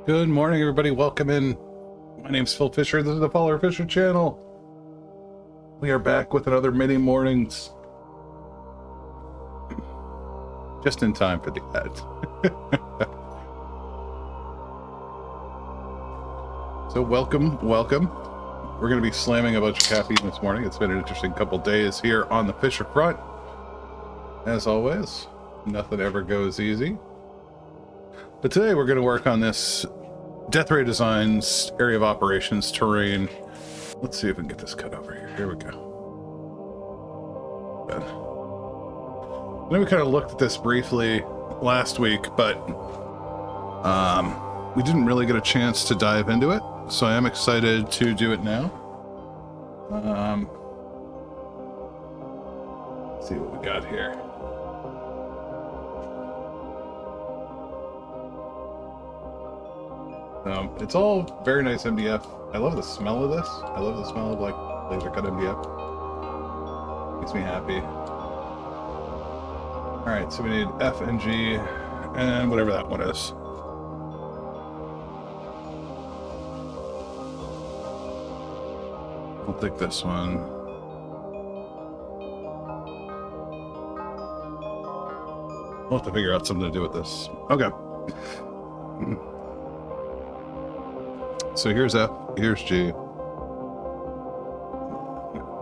Good morning, everybody. Welcome in. My name's Phil Fisher. This is the Follower Fisher channel. We are back with another mini mornings. Just in time for the ads. So welcome. We're going to be slamming a bunch of caffeine this morning. It's been an interesting couple days here on the Fisher front. As always, nothing ever goes easy. But today we're going to work on this Death Ray Designs area of operations terrain. Let's see if we can get this cut over here. Here we go. Good. I know we kind of looked at this briefly last week, but we didn't really get a chance to dive into it, so I am excited to do it now. Let's see what we got here. It's all very nice MDF. I love the smell of this. I love the smell of like laser cut MDF. Makes me happy. Alright, so we need F and G and whatever that one is. I'll take this one. I'll have to figure out something to do with this. Okay. So here's F, here's G.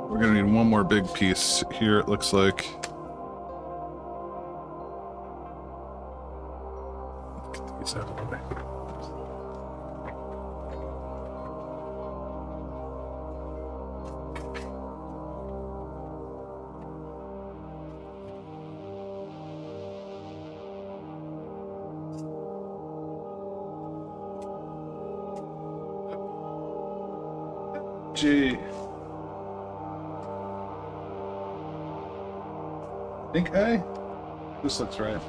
We're gonna need one more big piece here, it looks like. Get these out of the way. G. Think A? This looks right.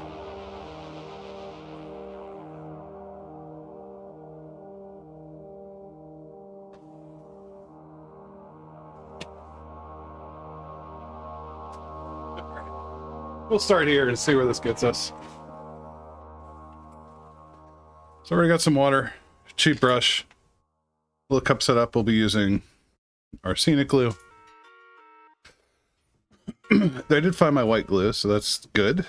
We'll start here and see where this gets us. So we already got some water, cheap brush, little cup setup. We'll be using arsenic glue. I did find my white glue, so that's good. I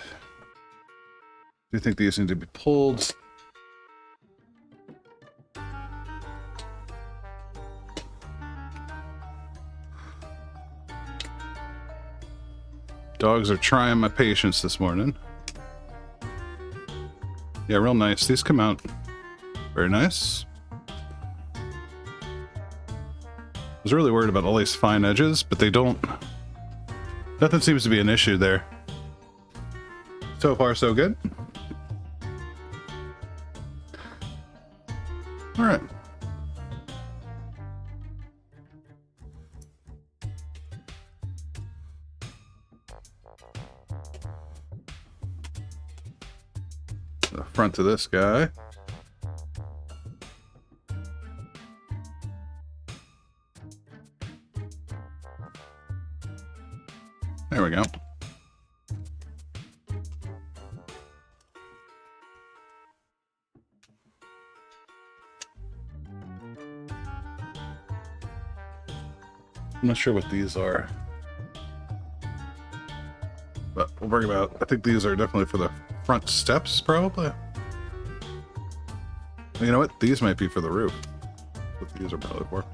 do think these need to be pulled. Dogs are trying my patience this morning. Yeah, real nice. These come out very nice. I was really worried about all these fine edges, but they don't. Nothing seems to be an issue there. So far, so good. All right. The front of this guy. There we go. I'm not sure what these are, but we'll bring them out. I think these are definitely for the front steps, probably. You know what? These might be for the roof. What these are probably for.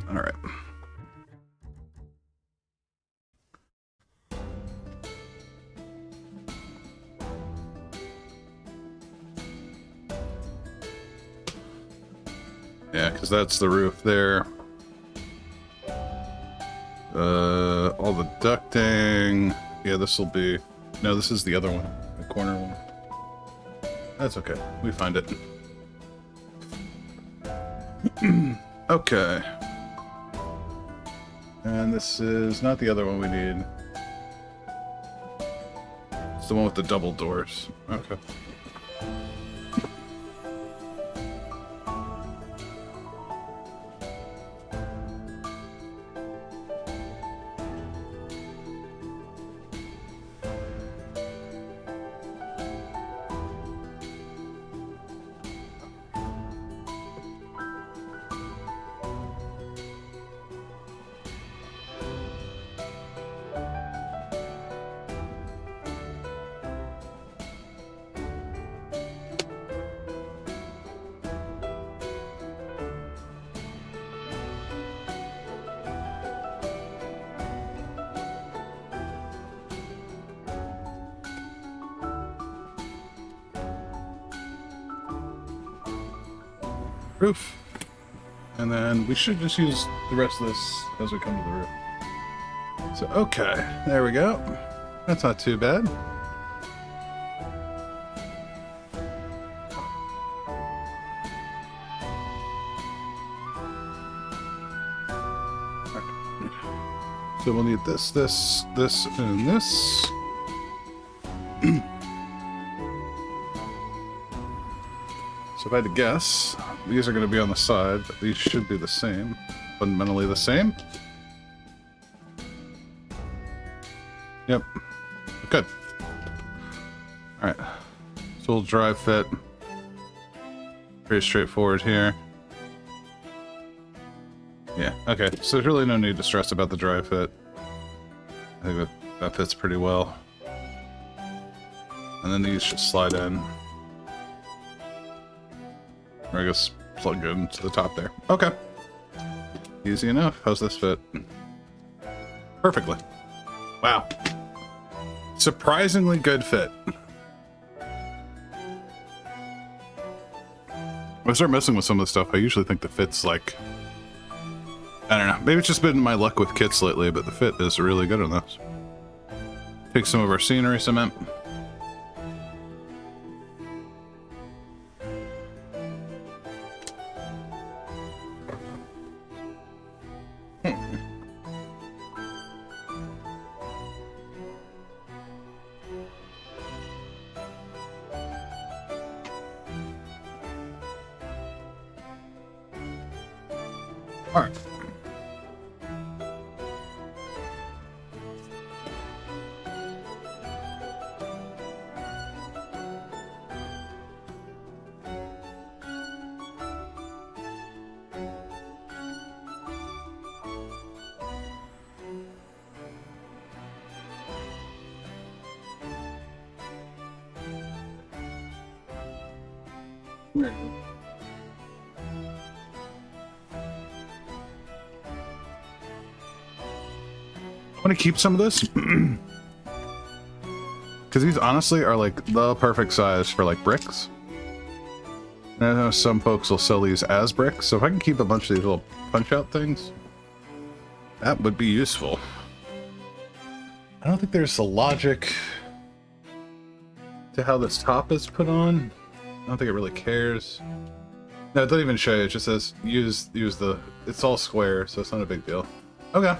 All right. Yeah, because that's the roof there. All the ducting. Yeah, this will be... No, this is the other one. The corner one. That's okay. We find it. Okay. And this is not the other one we need. It's the one with the double doors. Okay. roof. And then we should just use the rest of this as we come to the roof. So, okay, there we go. That's not too bad. So we'll need this, this, this, and this. So if I had to guess, these are going to be on the side, but these should be the same. Fundamentally the same. Yep. Good. Alright. So we'll dry fit. Pretty straightforward here. Yeah, okay. So there's really no need to stress about the dry fit. I think that fits pretty well. And then these should slide in. Or I guess plug into the top there. Okay. Easy enough. How's this fit? Perfectly. Wow. Surprisingly good fit. When I start messing with some of the stuff, I usually think the fit's like... I don't know. Maybe it's just been my luck with kits lately, but the fit is really good on this. Take some of our scenery cement. All right. I'm gonna keep some of this because these honestly are like the perfect size for like bricks. And I know some folks will sell these as bricks, so if I can keep a bunch of these little punch out things, that would be useful. I don't think there's a logic to how this top is put on. I don't think it really cares. No, it doesn't even show you. It just says use the... It's all square, so it's not a big deal. Okay.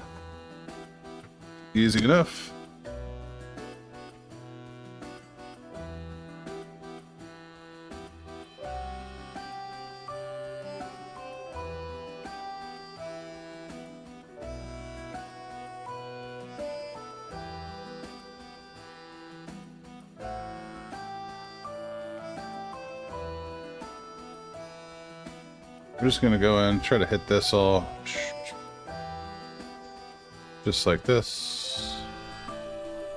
Easy enough. I'm just gonna go in, try to hit this all. Just like this.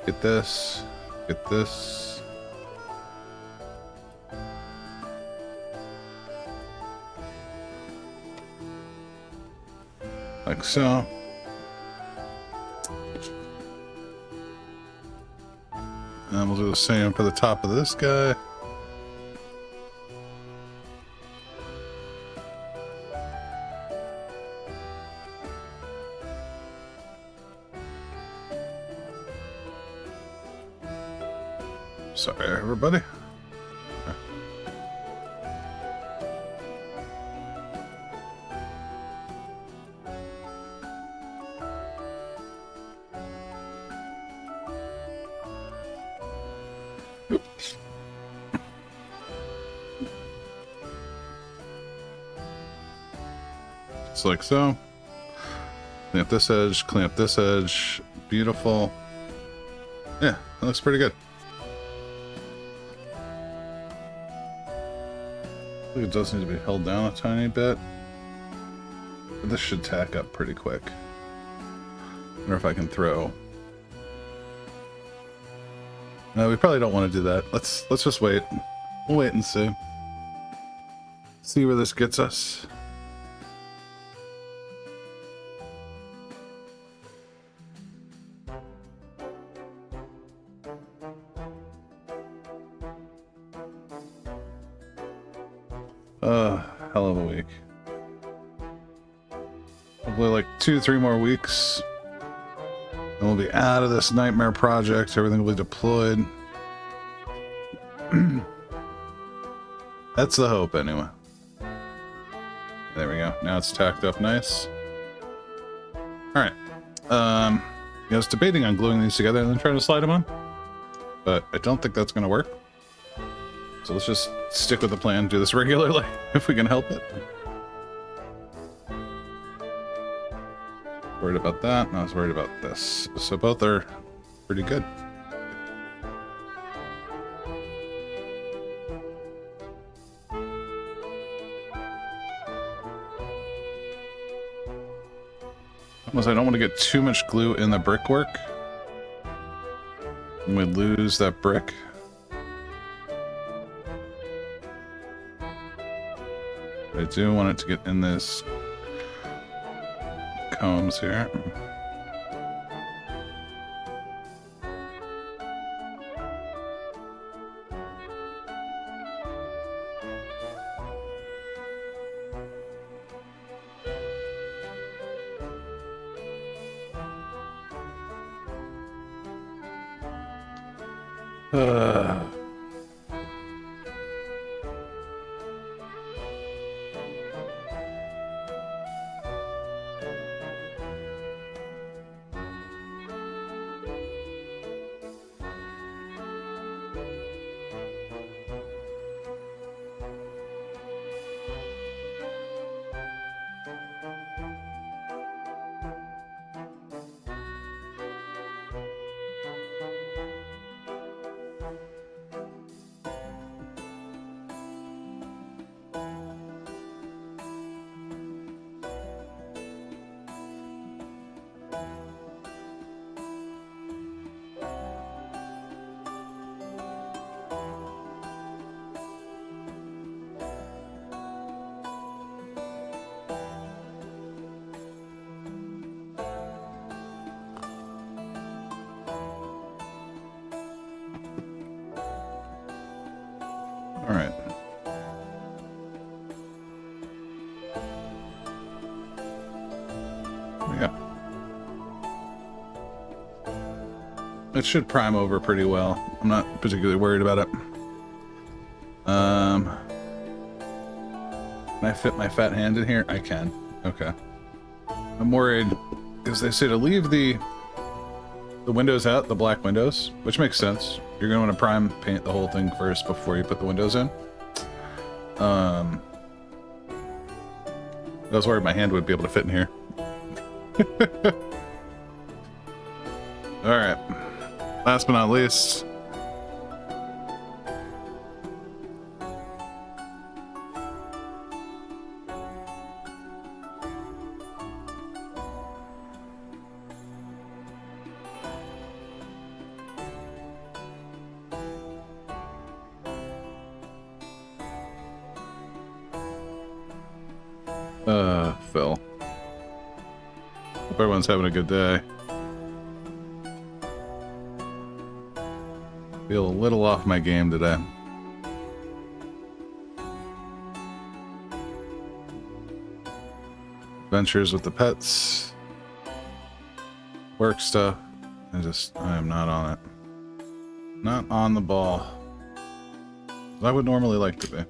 Get this. Get this. Like so. And we'll do the same for the top of this guy. Sorry, everybody. Oops. Just like so. Clean up this edge, clean up this edge. Beautiful. Yeah, that looks pretty good. I think it does need to be held down a tiny bit. But this should tack up pretty quick. I wonder if I can throw. No, we probably don't want to do that. Let's just wait. We'll wait and see. See where this gets us. hell of a week. Probably like 2-3 more weeks. And we'll be out of this nightmare project. Everything will be deployed. That's the hope, anyway. There we go. Now it's tacked up nice. Alright. I was debating on gluing these together and then trying to slide them on. But I don't think that's going to work. So let's just stick with the plan, do this regularly, if we can help it. Worried about that, and I was worried about this. So both are pretty good. I don't want to get too much glue in the brickwork. And we lose that brick. I do want it to get in this combs here. All right. Yeah. It should prime over pretty well. I'm not particularly worried about it. Can I fit my fat hand in here? I can. Okay. I'm worried because they say to leave the windows out, the black windows, which makes sense. You're going to want to prime paint the whole thing first before you put the windows in. I was worried my hand would be able to fit in here. Alright. Last but not least. Phil. Hope everyone's having a good day. Feel a little off my game today. Adventures with the pets. Work stuff. I am not on it. Not on the ball. I would normally like to be.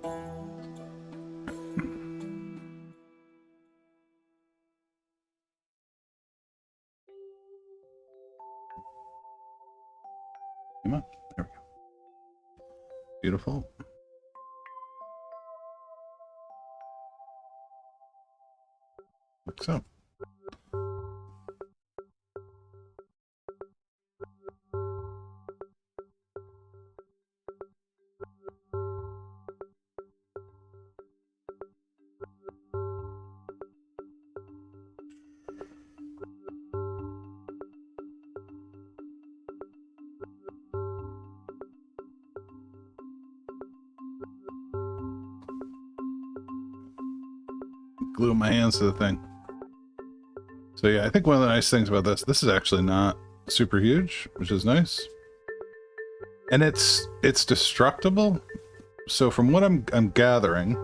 Come on. There we go. Beautiful. Like so. Glue my hands to the thing. So yeah, I think one of the nice things about this is actually not super huge, which is nice. And it's destructible. So from what I'm gathering,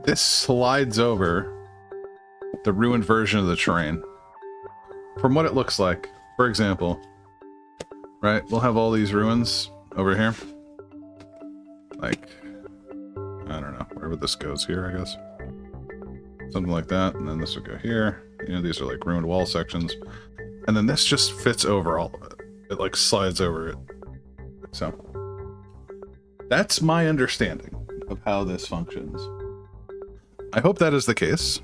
this slides over the ruined version of the terrain. From what it looks like, for example, right, we'll have all these ruins over here. Like, I don't know, wherever this goes here, I guess. Something like that, and then this will go here. You know, these are like ruined wall sections. And then this just fits over all of it. It like slides over it. So, that's my understanding of how this functions. I hope that is the case.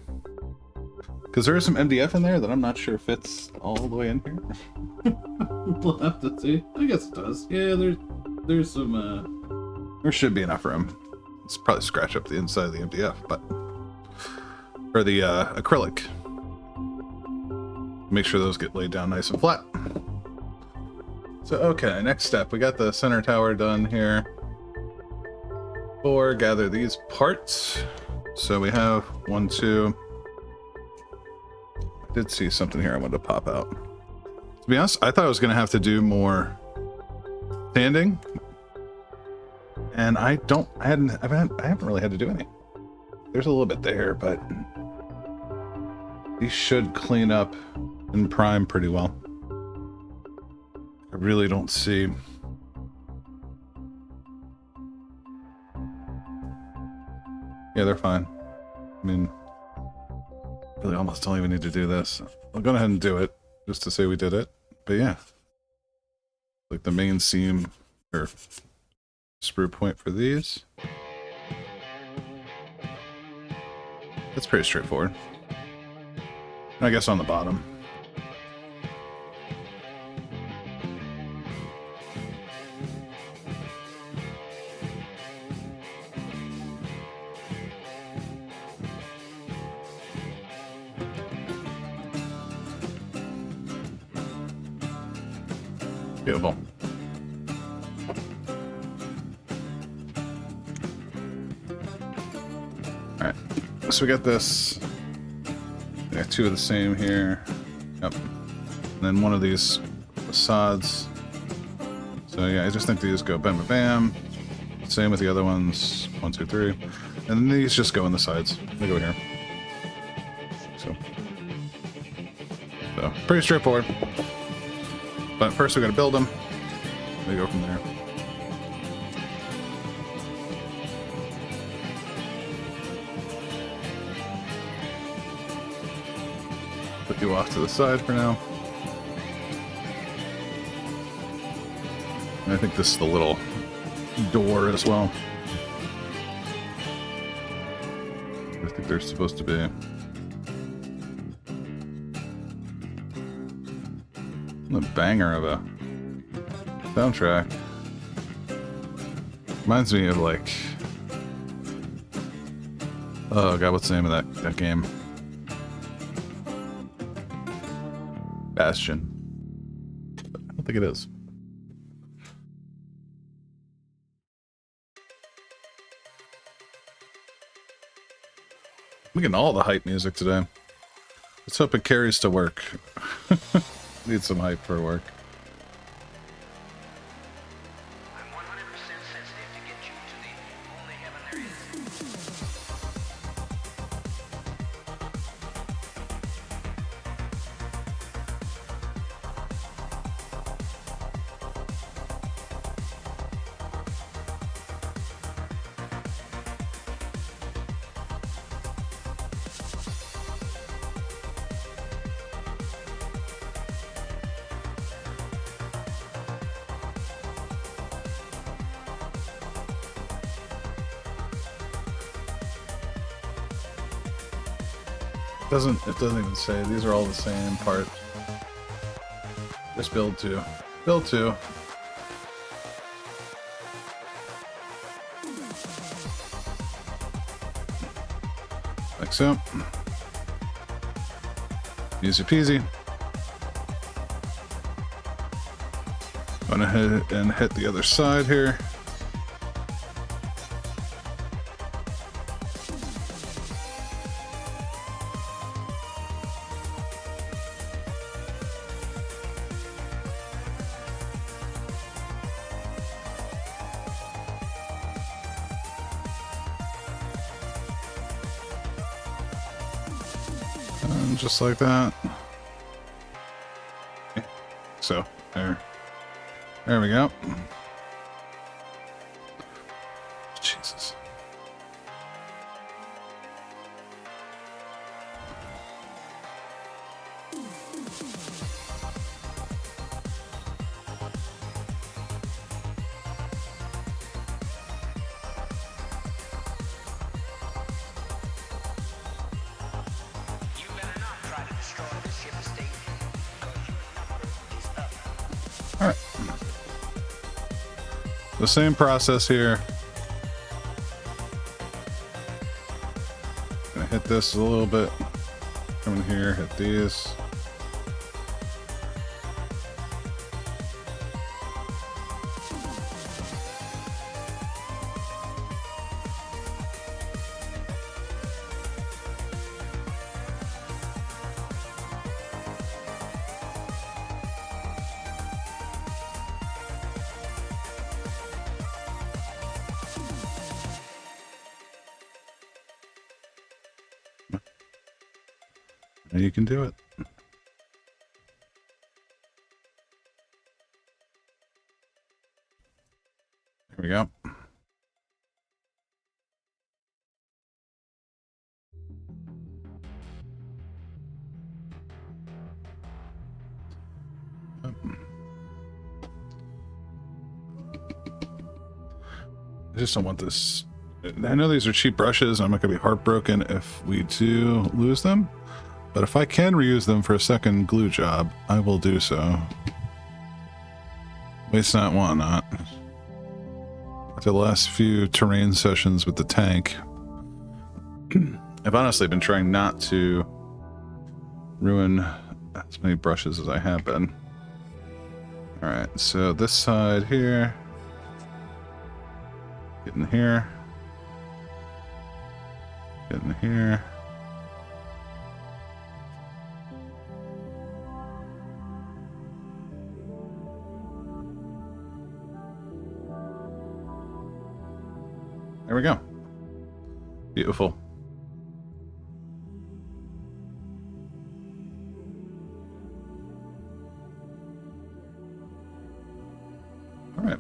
Because there is some MDF in there that I'm not sure fits all the way in here. We'll have to see. I guess it does. Yeah, there's some, there should be enough room. Let's probably scratch up the inside of the MDF, but... or the acrylic. Make sure those get laid down nice and flat. So, okay, next step. We got the center tower done here. 4, gather these parts. So we have 1, 2... did see something here I wanted to pop out. To be honest, I thought I was going to have to do more sanding, and I haven't really had to do any. There's a little bit there, but these should clean up and prime pretty well. I really don't see. Yeah, they're fine. I mean, really almost don't even need to do this. I'll go ahead and do it just to say we did it. But yeah, like the main seam or sprue point for these. That's pretty straightforward. And I guess on the bottom. Beautiful. Alright, so we got this. We got 2 of the same here. Yep. And then one of these facades. So yeah, I just think these go bam bam bam. Same with the other ones. 1, 2, 3. And then these just go in the sides. They go here. So pretty straightforward. But first we gotta build them. We go from there. Put you off to the side for now. And I think this is the little door as well. I think they're supposed to be. A banger of a soundtrack. Reminds me of like, oh god, what's the name of that game? Bastion. I don't think it is. I'm getting all the hype music today. Let's hope it carries to work. Need some hype for work. I'm 100% sensitive to get you to the only heaven there is. It doesn't even say. These are all the same part. Just build 2. Build 2. Like so. Easy peasy. Going ahead and hit the other side here. And just like that. So, there we go. Jesus. You better not try to destroy the ship estate, because your number is up. All right. The same process here. Gonna hit this a little bit. Come in here, hit these. And you can do it. There we go. I just don't want this. I know these are cheap brushes. I'm not going to be heartbroken if we do lose them. But if I can reuse them for a second glue job, I will do so. Waste not, want not. After the last few terrain sessions with the tank, I've honestly been trying not to ruin as many brushes as I have been. Alright, so this side here. Get in here. Get in here. There we go. Beautiful. All right.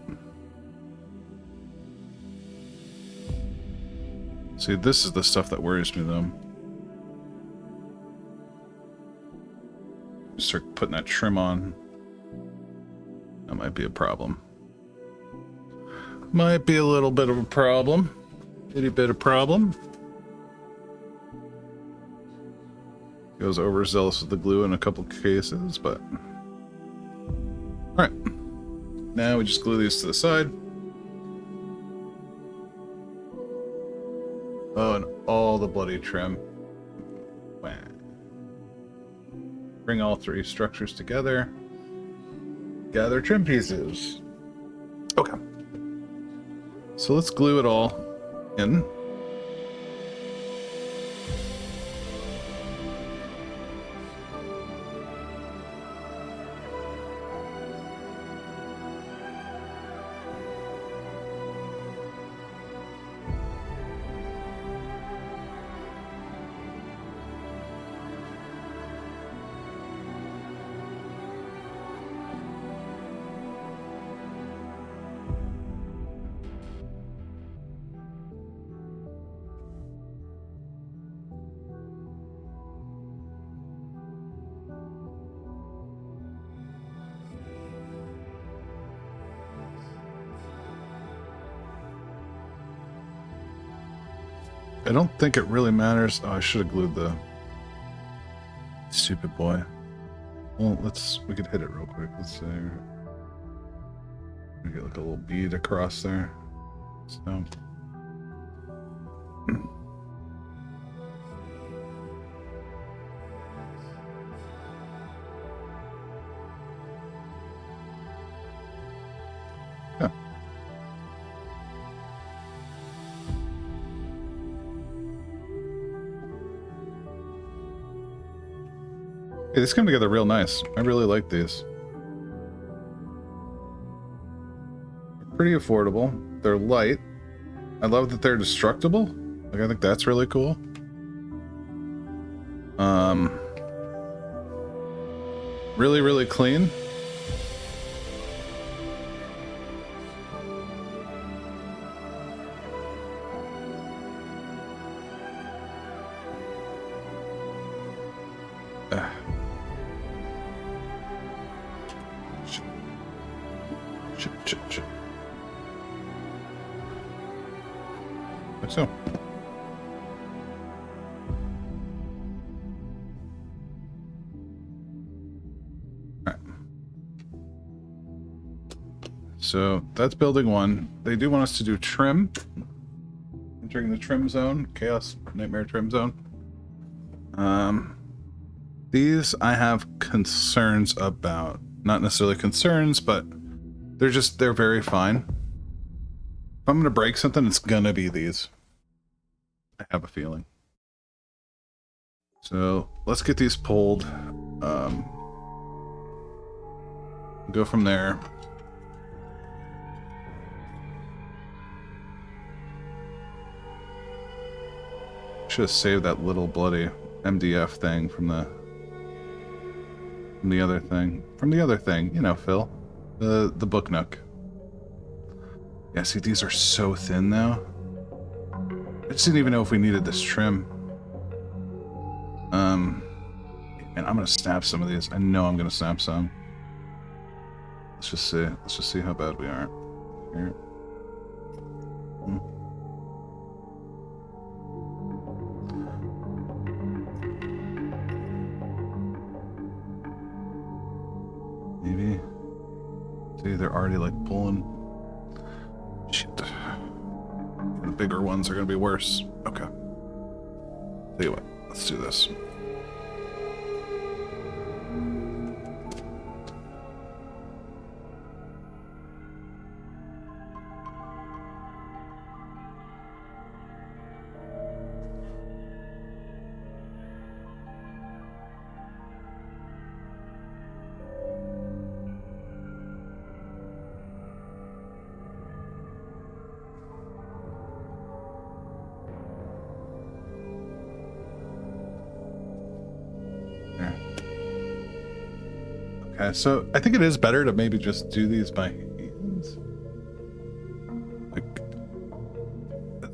See, this is the stuff that worries me, though. Start putting that trim on. That might be a problem. Might be a little bit of a problem. Itty bit of problem. Goes overzealous with the glue in a couple cases, but... Alright. Now we just glue these to the side. Oh, and all the bloody trim. Wah. Bring all three structures together. Gather trim pieces. Okay. So let's glue it all in. I don't think it really matters. Oh, I should have glued the stupid boy. Well, we could hit it real quick. Let's see. We get like a little bead across there. So. Yeah. Hey, these come together real nice. I really like these. They're pretty affordable. They're light. I love that they're destructible. Like, I think that's really cool. Really, really clean. Shit. Like so. Alright. So that's building one. They do want us to do trim. Entering the trim zone. Chaos Nightmare trim zone. These I have concerns about. Not necessarily concerns, but they're very fine. If I'm gonna break something, it's gonna be these. I have a feeling. So let's get these pulled. Go from there. Should have saved that little bloody MDF thing from the other thing. From the other thing, you know, Phil. The book nook. Yeah, see, these are so thin now. I just didn't even know if we needed this trim. And I'm gonna snap some of these. I know I'm gonna snap some. Let's just see. Let's just see how bad we are. Here. Maybe. See, they're already like pulling. Shit. The bigger ones are gonna be worse. Okay. Tell you what, let's do this. Okay, so I think it is better to maybe just do these by hands. Like,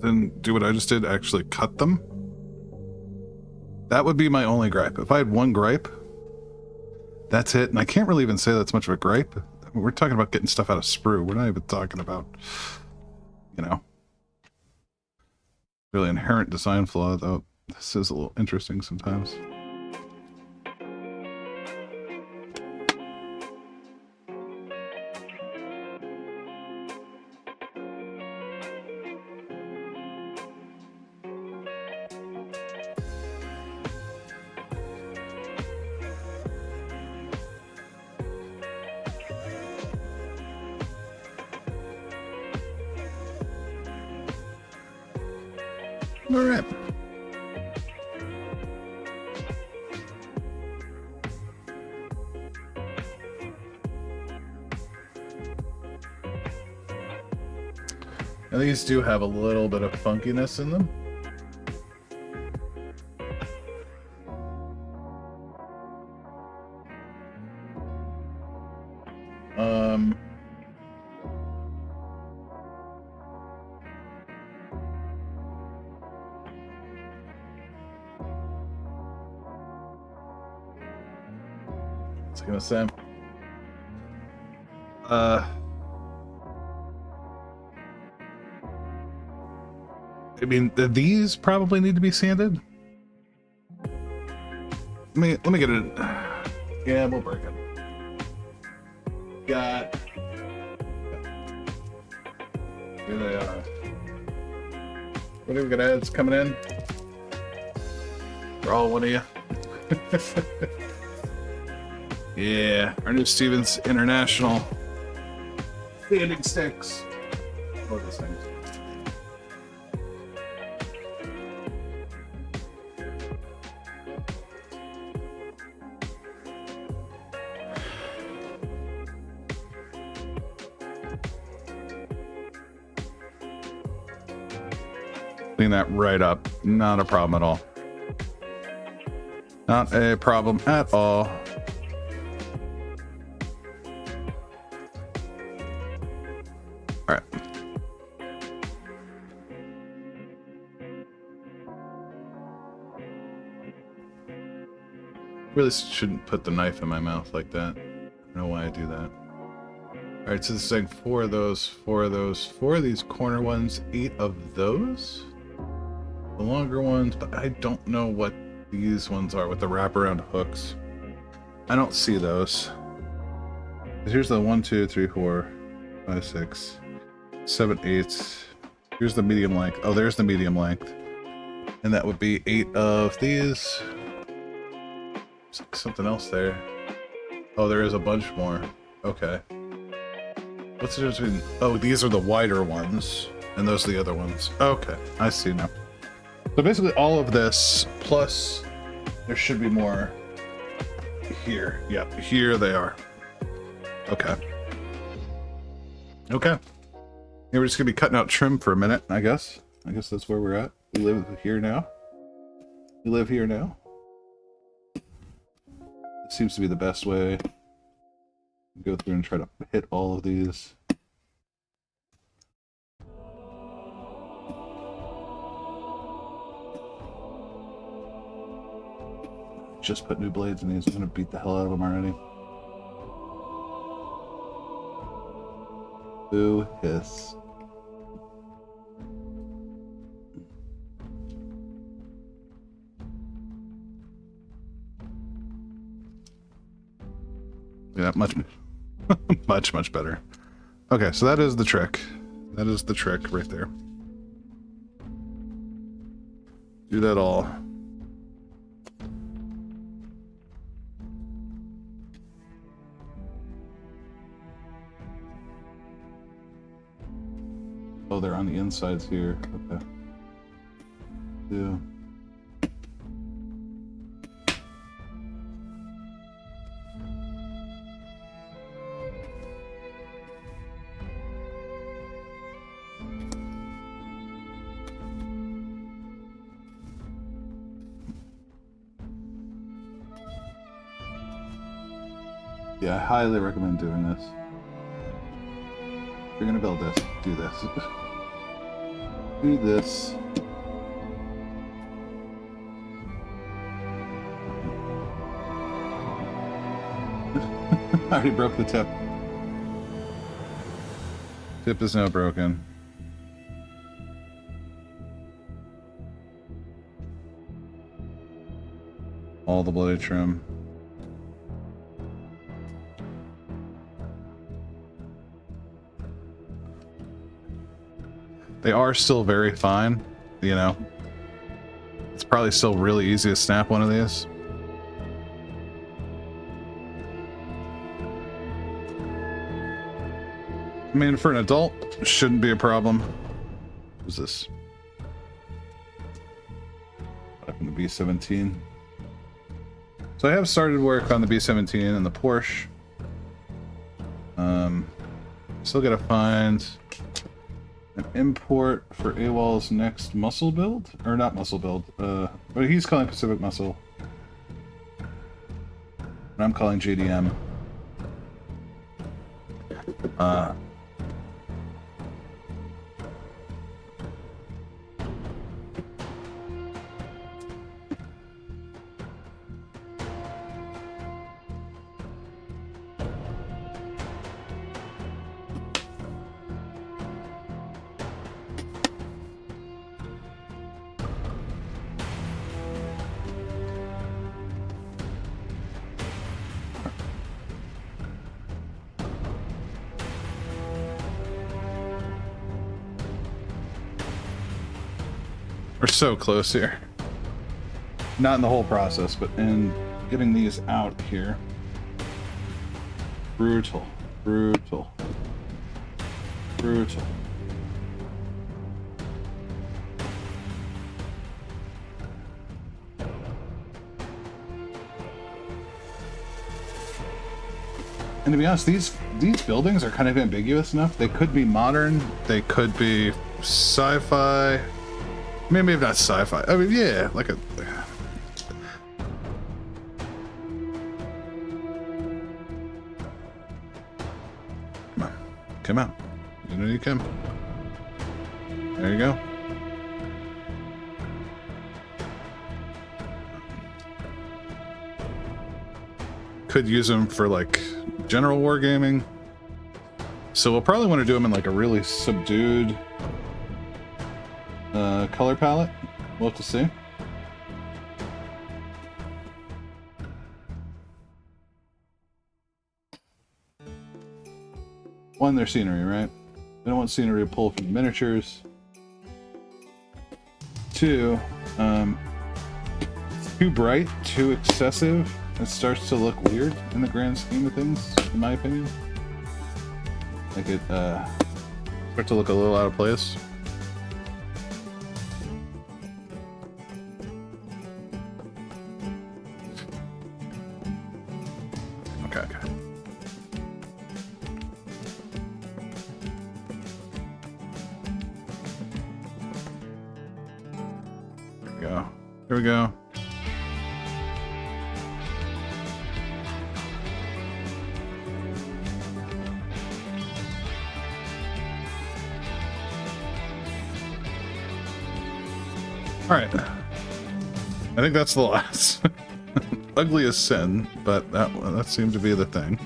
then do what I just did, actually cut them. That would be my only gripe. If I had one gripe, that's it. And I can't really even say that's much of a gripe. I mean, we're talking about getting stuff out of sprue. We're not even talking about, you know, really inherent design flaw, though. This is a little interesting sometimes. All right. Now these do have a little bit of funkiness in them. What's it gonna say? I mean, these probably need to be sanded. Let me get it. Yeah, we'll break it. Got. Here they are. What are we got? Ads coming in. They're all one of you. Yeah, our new Stevens International standing sticks. What are these things? Clean that right up. Not a problem at all. Not a problem at all. Really shouldn't put the knife in my mouth like that. I don't know why I do that. Alright, so this is saying 4 of those, 4 of those, 4 of these corner ones, 8 of those? The longer ones, but I don't know what these ones are with the wraparound hooks. I don't see those. Here's the 1, 2, 3, 4, 5, 6, 7, 8. Here's the medium length. Oh, there's the medium length. And that would be 8 of these. There's something else there. Oh, there is a bunch more. Okay. What's the difference between... Oh, these are the wider ones. And those are the other ones. Okay, I see now. So basically all of this, plus there should be more here. Yep, here they are. Okay. Okay. Yeah, we're just gonna be cutting out trim for a minute, I guess. I guess that's where we're at. We live here now. We live here now. It seems to be the best way. Go through and try to hit all of these. Just put new blades in these. I'm gonna beat the hell out of them already. Boo hiss. Yeah, much much better. Okay, so that is the trick. That is the trick right there. Do that all. Oh, they're on the insides here. Okay. Yeah. Yeah, I highly recommend doing this. If you're gonna build this, do this. Do this. I already broke the tip. Tip is now broken. All the bloody trim. They are still very fine, you know. It's probably still really easy to snap one of these. I mean, for an adult, shouldn't be a problem. What's this? What happened to B17? So I have started work on the B17 and the Porsche. Still gotta find an import for AWOL's next muscle build? Or not muscle build, but he's calling Pacific Muscle. And I'm calling JDM. We're so close here. Not in the whole process, but in getting these out here. Brutal. Brutal. Brutal. And to be honest, these buildings are kind of ambiguous enough. They could be modern, they could be sci-fi. Maybe not sci-fi. I mean, yeah, like a... Come on. Come out. You know you can. There you go. could use them for like general wargaming. So we'll probably want to do them in like a really subdued color palette. We'll have to see. One, their scenery, right? I don't want scenery to pull from miniatures. Two, it's too bright, too excessive. It starts to look weird in the grand scheme of things, in my opinion. Like it starts to look a little out of place. Okay. Here we go. All right. I think that's the last. Ugly as sin, but that seemed to be the thing.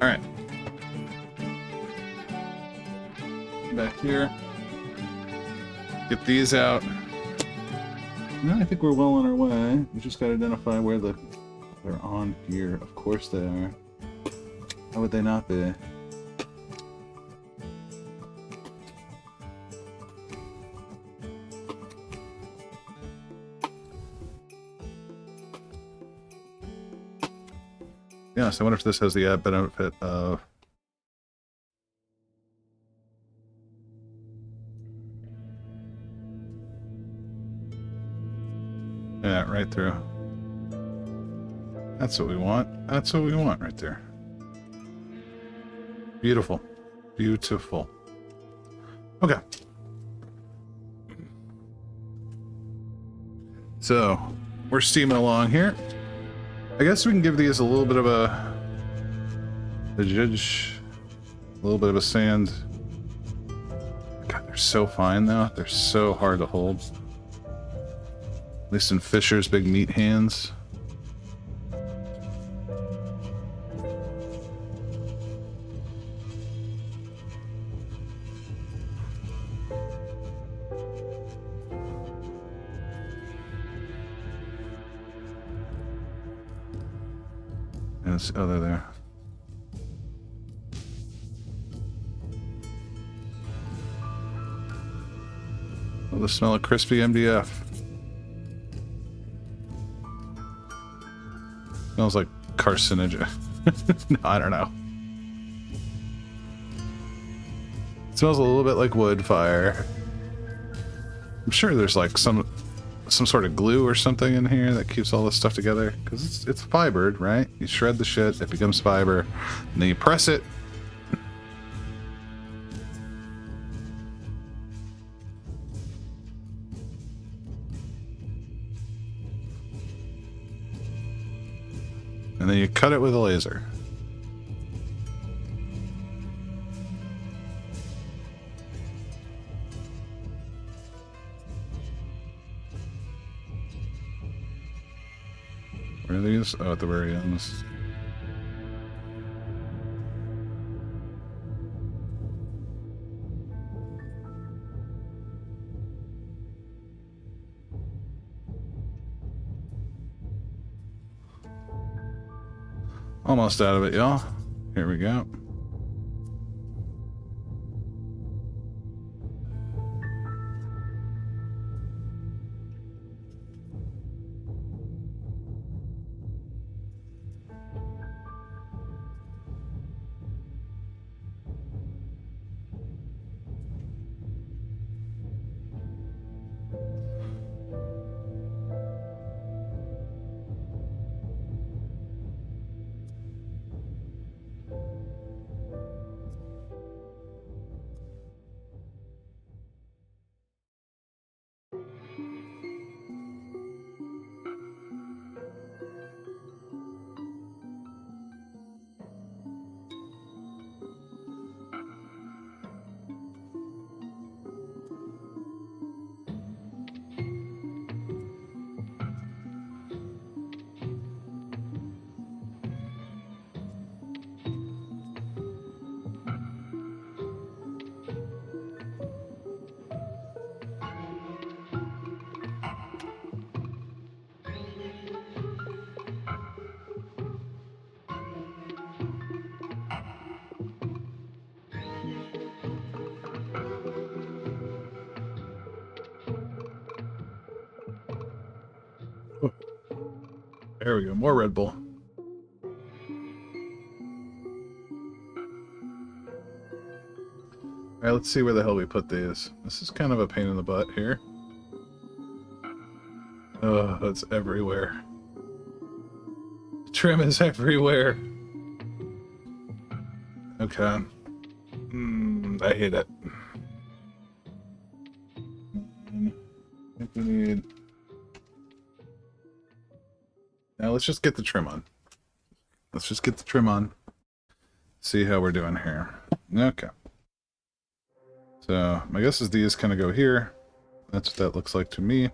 All right. Back here. Get these out. No, I think we're well on our way. We just got to identify where they're on here. Of course they are. How would they not be? Yeah, so I wonder if this has the add benefit of... Yeah, right through. That's what we want. That's what we want right there. Beautiful. Beautiful. Okay. So, we're steaming along here. I guess we can give these a little bit of a judge, a little bit of a sand. God, they're so fine though. They're so hard to hold. At least in Fisher's big meat hands. Yes, oh, they're there. Oh, the smell of crispy MDF. Smells like carcinogen. No, I don't know. It smells a little bit like wood fire. I'm sure there's like some sort of glue or something in here that keeps all this stuff together, because it's fibered, right? You shred the shit, it becomes fiber, and then you press it. And then you cut it with a laser. Where are these? Oh, at the very end. Almost out of it, y'all. Here we go. There we go. More Red Bull. Alright, let's see where the hell we put these. This is kind of a pain in the butt here. Oh, it's everywhere. Trim is everywhere. Okay. I hate it. I think we need... Now let's just get the trim on. Let's just get the trim on. See how we're doing here. Okay. So my guess is these kind of go here. That's what that looks like to me.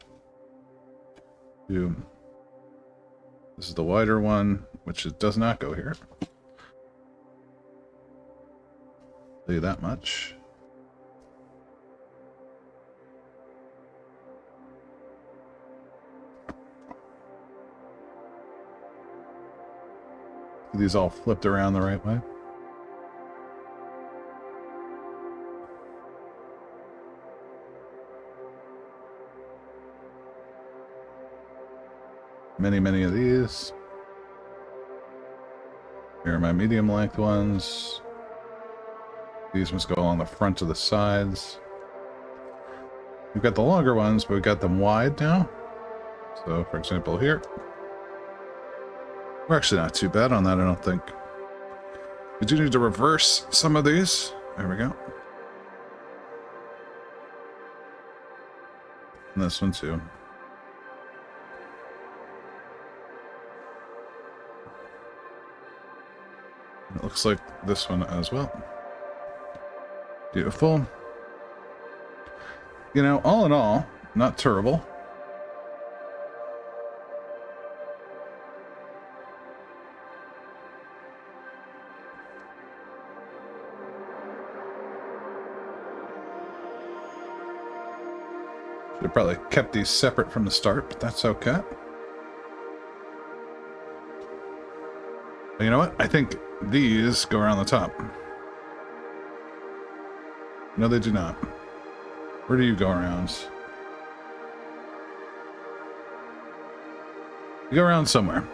Boom. This is the wider one, which it does not go here. Tell you that much. These all flipped around the right way. Many of these. Here are my medium length ones. These must go along the front of the sides. We've got the longer ones, but we've got them wide now. So, for example, here. We're actually not too bad on that, I don't think. We do need to reverse some of these. There we go. And this one too. It looks like this one as well. Beautiful. You know, all in all, not terrible. Should have probably kept these separate from the start, but that's okay. But you know what? I think these go around the top. No, they do not. Where do you go around? You go around somewhere.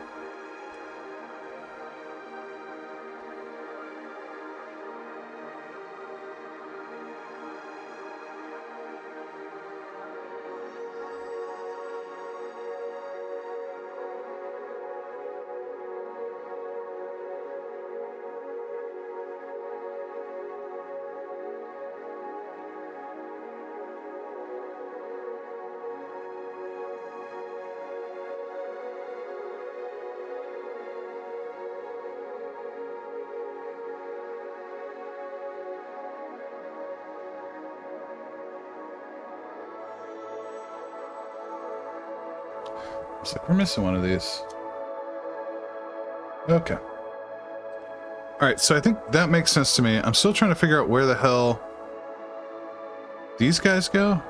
It's like we're missing one of these. Okay. Alright, so I think that makes sense to me. I'm still trying to figure out where the hell these guys go.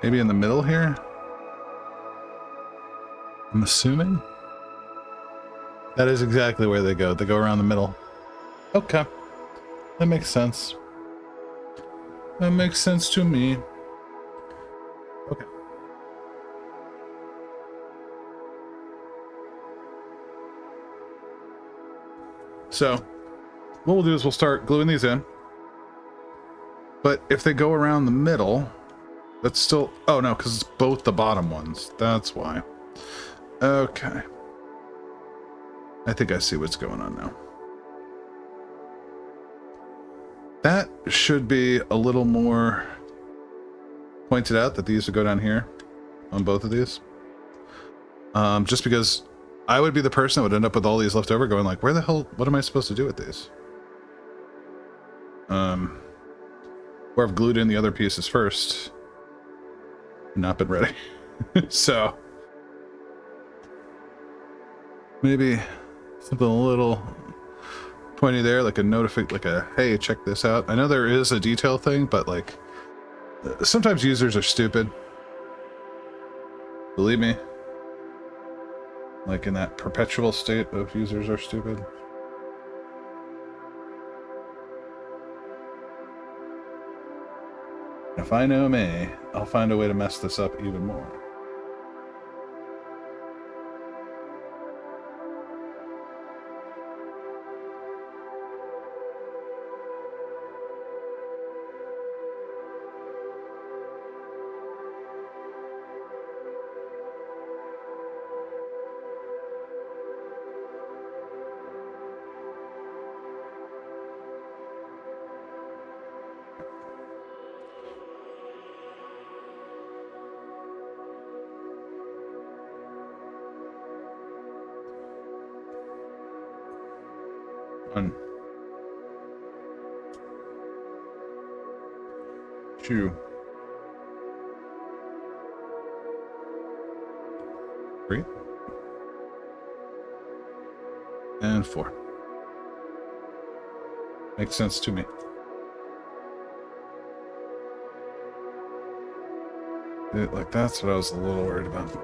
Maybe in the middle here? I'm assuming? That is exactly where they go. They go around the middle. Okay. That makes sense. That makes sense to me. Okay. So, what we'll do is we'll start gluing these in. But if they go around the middle, that's still... Oh, no, because it's both the bottom ones. That's why. Okay. I think I see what's going on now. That should be a little more pointed out that these would go down here on both of these. Just because I would be the person that would end up with all these left over going like, where the hell, what am I supposed to do with these? Or I've glued in the other pieces first. Not been ready. So maybe something a little pointy there, like a like a, hey, check this out. I know there is a detail thing, but like sometimes users are stupid. Believe me. Like in that perpetual state of users are stupid. If I know me, I'll find a way to mess this up even more. One, two, three, and four. Makes sense to me. Like, that's what I was a little worried about.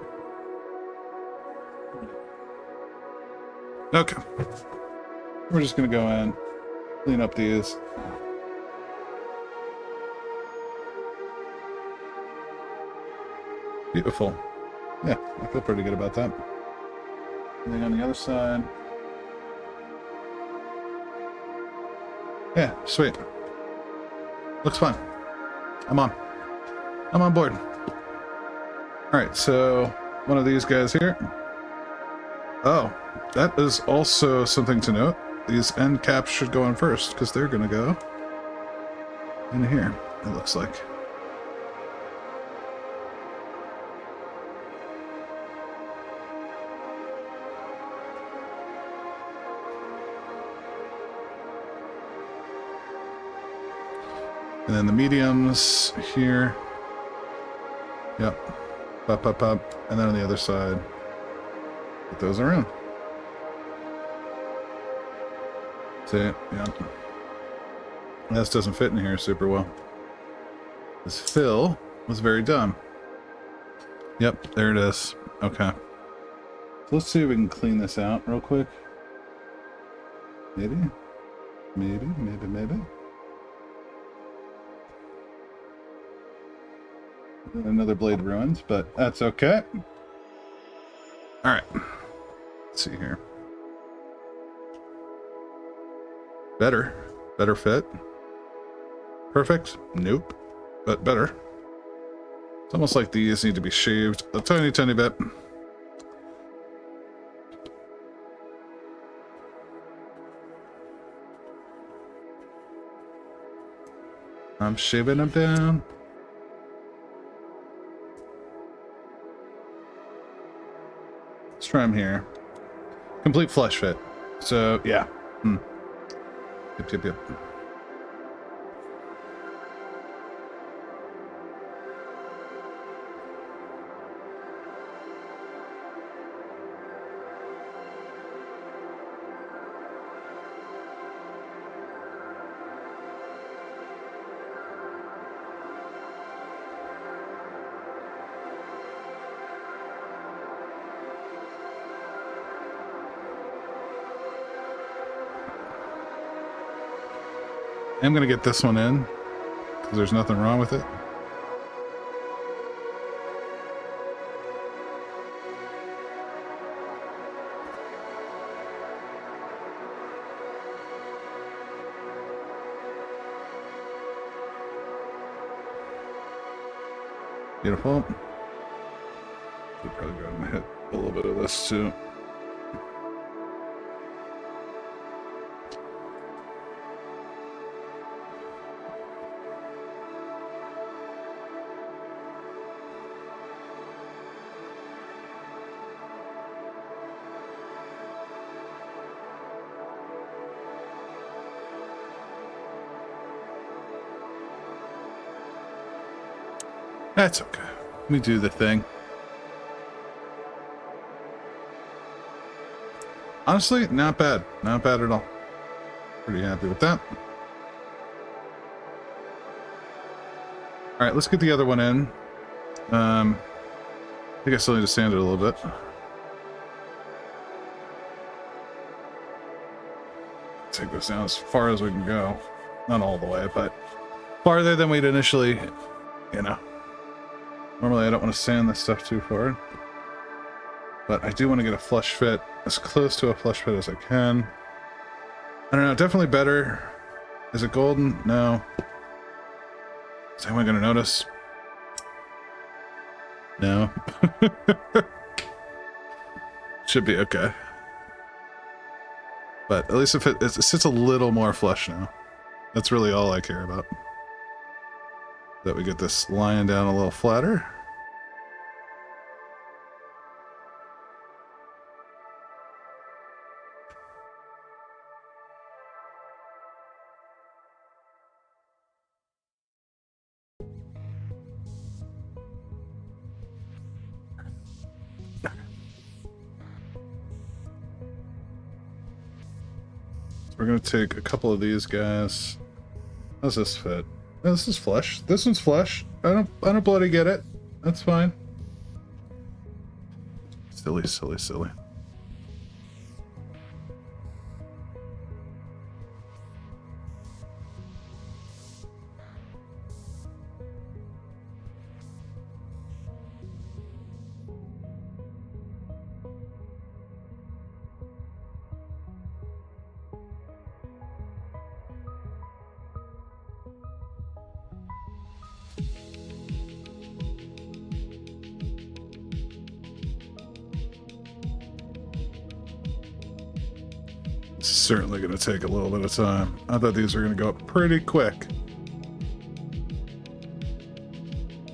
Okay. We're just gonna go in, clean up these. Beautiful. Yeah, I feel pretty good about that. Anything on the other side? Yeah, sweet. Looks fun. I'm on board. Alright, so one of these guys here. Oh, that is also something to note. These end caps should go on first, because they're going to go in here, it looks like. And then the mediums here. Yep. Pop, pop, pop. And then on the other side, put those around. See, yeah. This doesn't fit in here super well. This fill was very dumb. Yep, there it is. Okay. So let's see if we can clean this out real quick. Maybe. Another blade ruined, but that's okay. Alright. Let's see here. Better fit. Perfect? Nope. But better. It's almost like these need to be shaved a tiny, tiny bit. I'm shaving them down. Let's try them here. Complete flush fit. So, yeah. Yep. I'm gonna get this one in because there's nothing wrong with it. Beautiful. We'll probably go ahead and hit a little bit of this too. That's okay. We do the thing. Honestly, not bad. Not bad at all. Pretty happy with that. Alright, let's get the other one in. I think I still need to sand it a little bit. Take this down as far as we can go. Not all the way, but farther than we'd initially you know. Normally I don't want to sand this stuff too far. But I do want to get a flush fit, as close to a flush fit as I can. I don't know, definitely better. Is it golden? No. Is anyone going to notice? No. Should be okay. But at least if it sits a little more flush now. That's really all I care about. That we get this lying down a little flatter. We're gonna take a couple of these guys. How's this fit? Oh, this is flush. This one's flush. I don't bloody get it. That's fine. Silly, silly, silly. It's certainly going to take a little bit of time. I thought these were going to go up pretty quick.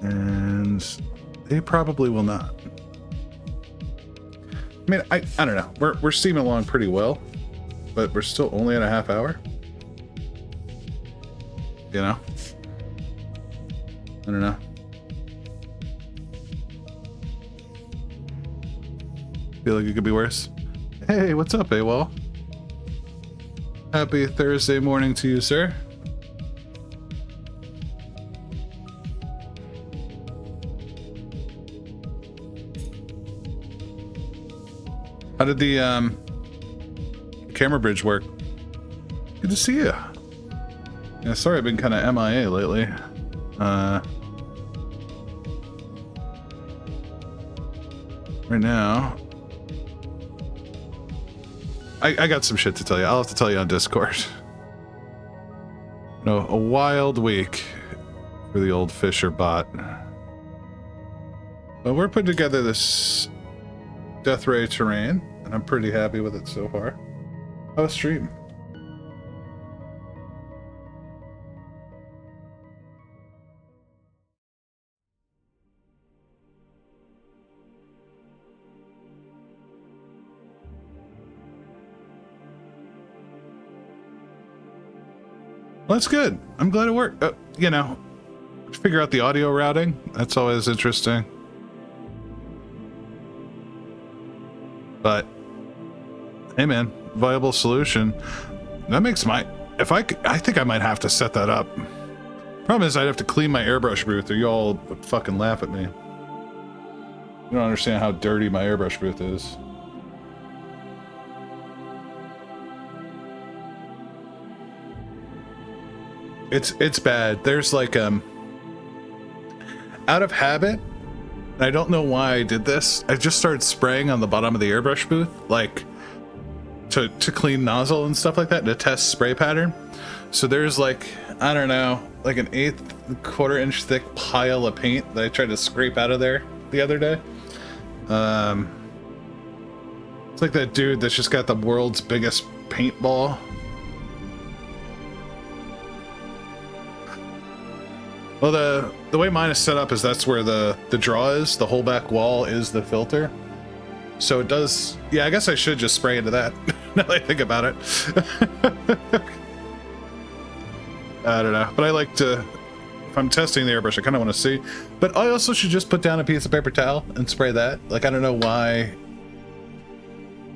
And they probably will not. I mean, I don't know. We're steaming along pretty well, but we're still only at a half hour. You know? I don't know. Feel like it could be worse. Hey, what's up, AWOL? Happy Thursday morning to you, sir. How did the camera bridge work? Good to see you. Yeah, sorry I've been kind of MIA lately. Right now, I got some shit to tell you. I'll have to tell you on Discord. No, a wild week for the old Fisher bot. But we're putting together this Death Ray terrain, and I'm pretty happy with it so far. How was stream? Well, that's good. I'm glad it worked. You know, figure out the audio routing. That's always interesting. But hey, man, viable solution. That makes my. I think I might have to set that up. Problem is, I'd have to clean my airbrush booth, or you all would fucking laugh at me. You don't understand how dirty my airbrush booth is. It's bad. There's like out of habit, and I don't know why I did this. I just started spraying on the bottom of the airbrush booth, like to clean nozzle and stuff like that, to test spray pattern. So there's like, I don't know, like an 1/4 inch thick pile of paint that I tried to scrape out of there the other day. It's like that dude that's just got the world's biggest paintball. Well, the way mine is set up is that's where the draw is. The whole back wall is the filter. So it does... Yeah, I guess I should just spray into that, now that I think about it. I don't know. But I like to... If I'm testing the airbrush, I kind of want to see. But I also should just put down a piece of paper towel and spray that. Like, I don't know why...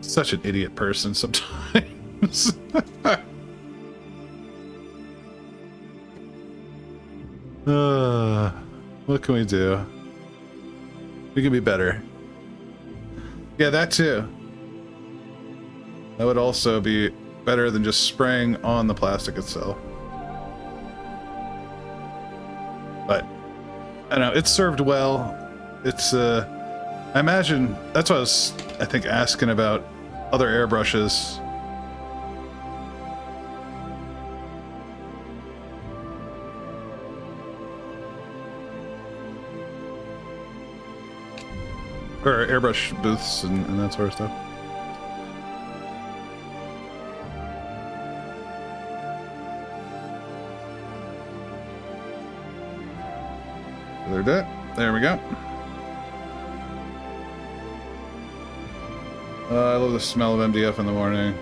Such an idiot person sometimes. What can we do? We can be better. Yeah, that too. That would also be better than just spraying on the plastic itself. But I know it's served well. It's I imagine that's what I was, I think, asking about other airbrushes. Or airbrush booths and that sort of stuff. They're dead. There we go. I love the smell of MDF in the morning.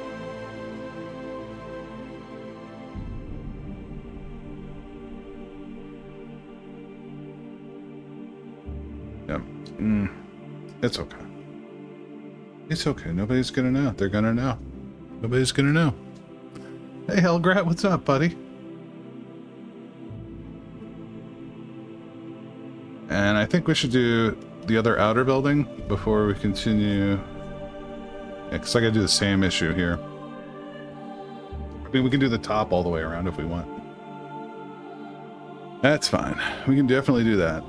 Yep. It's okay. It's okay. Nobody's gonna know. They're gonna know. Nobody's gonna know. Hey, Hellgrat, what's up, buddy? And I think we should do the other outer building before we continue. Yeah, because I gotta do the same issue here. I mean, we can do the top all the way around if we want. That's fine. We can definitely do that.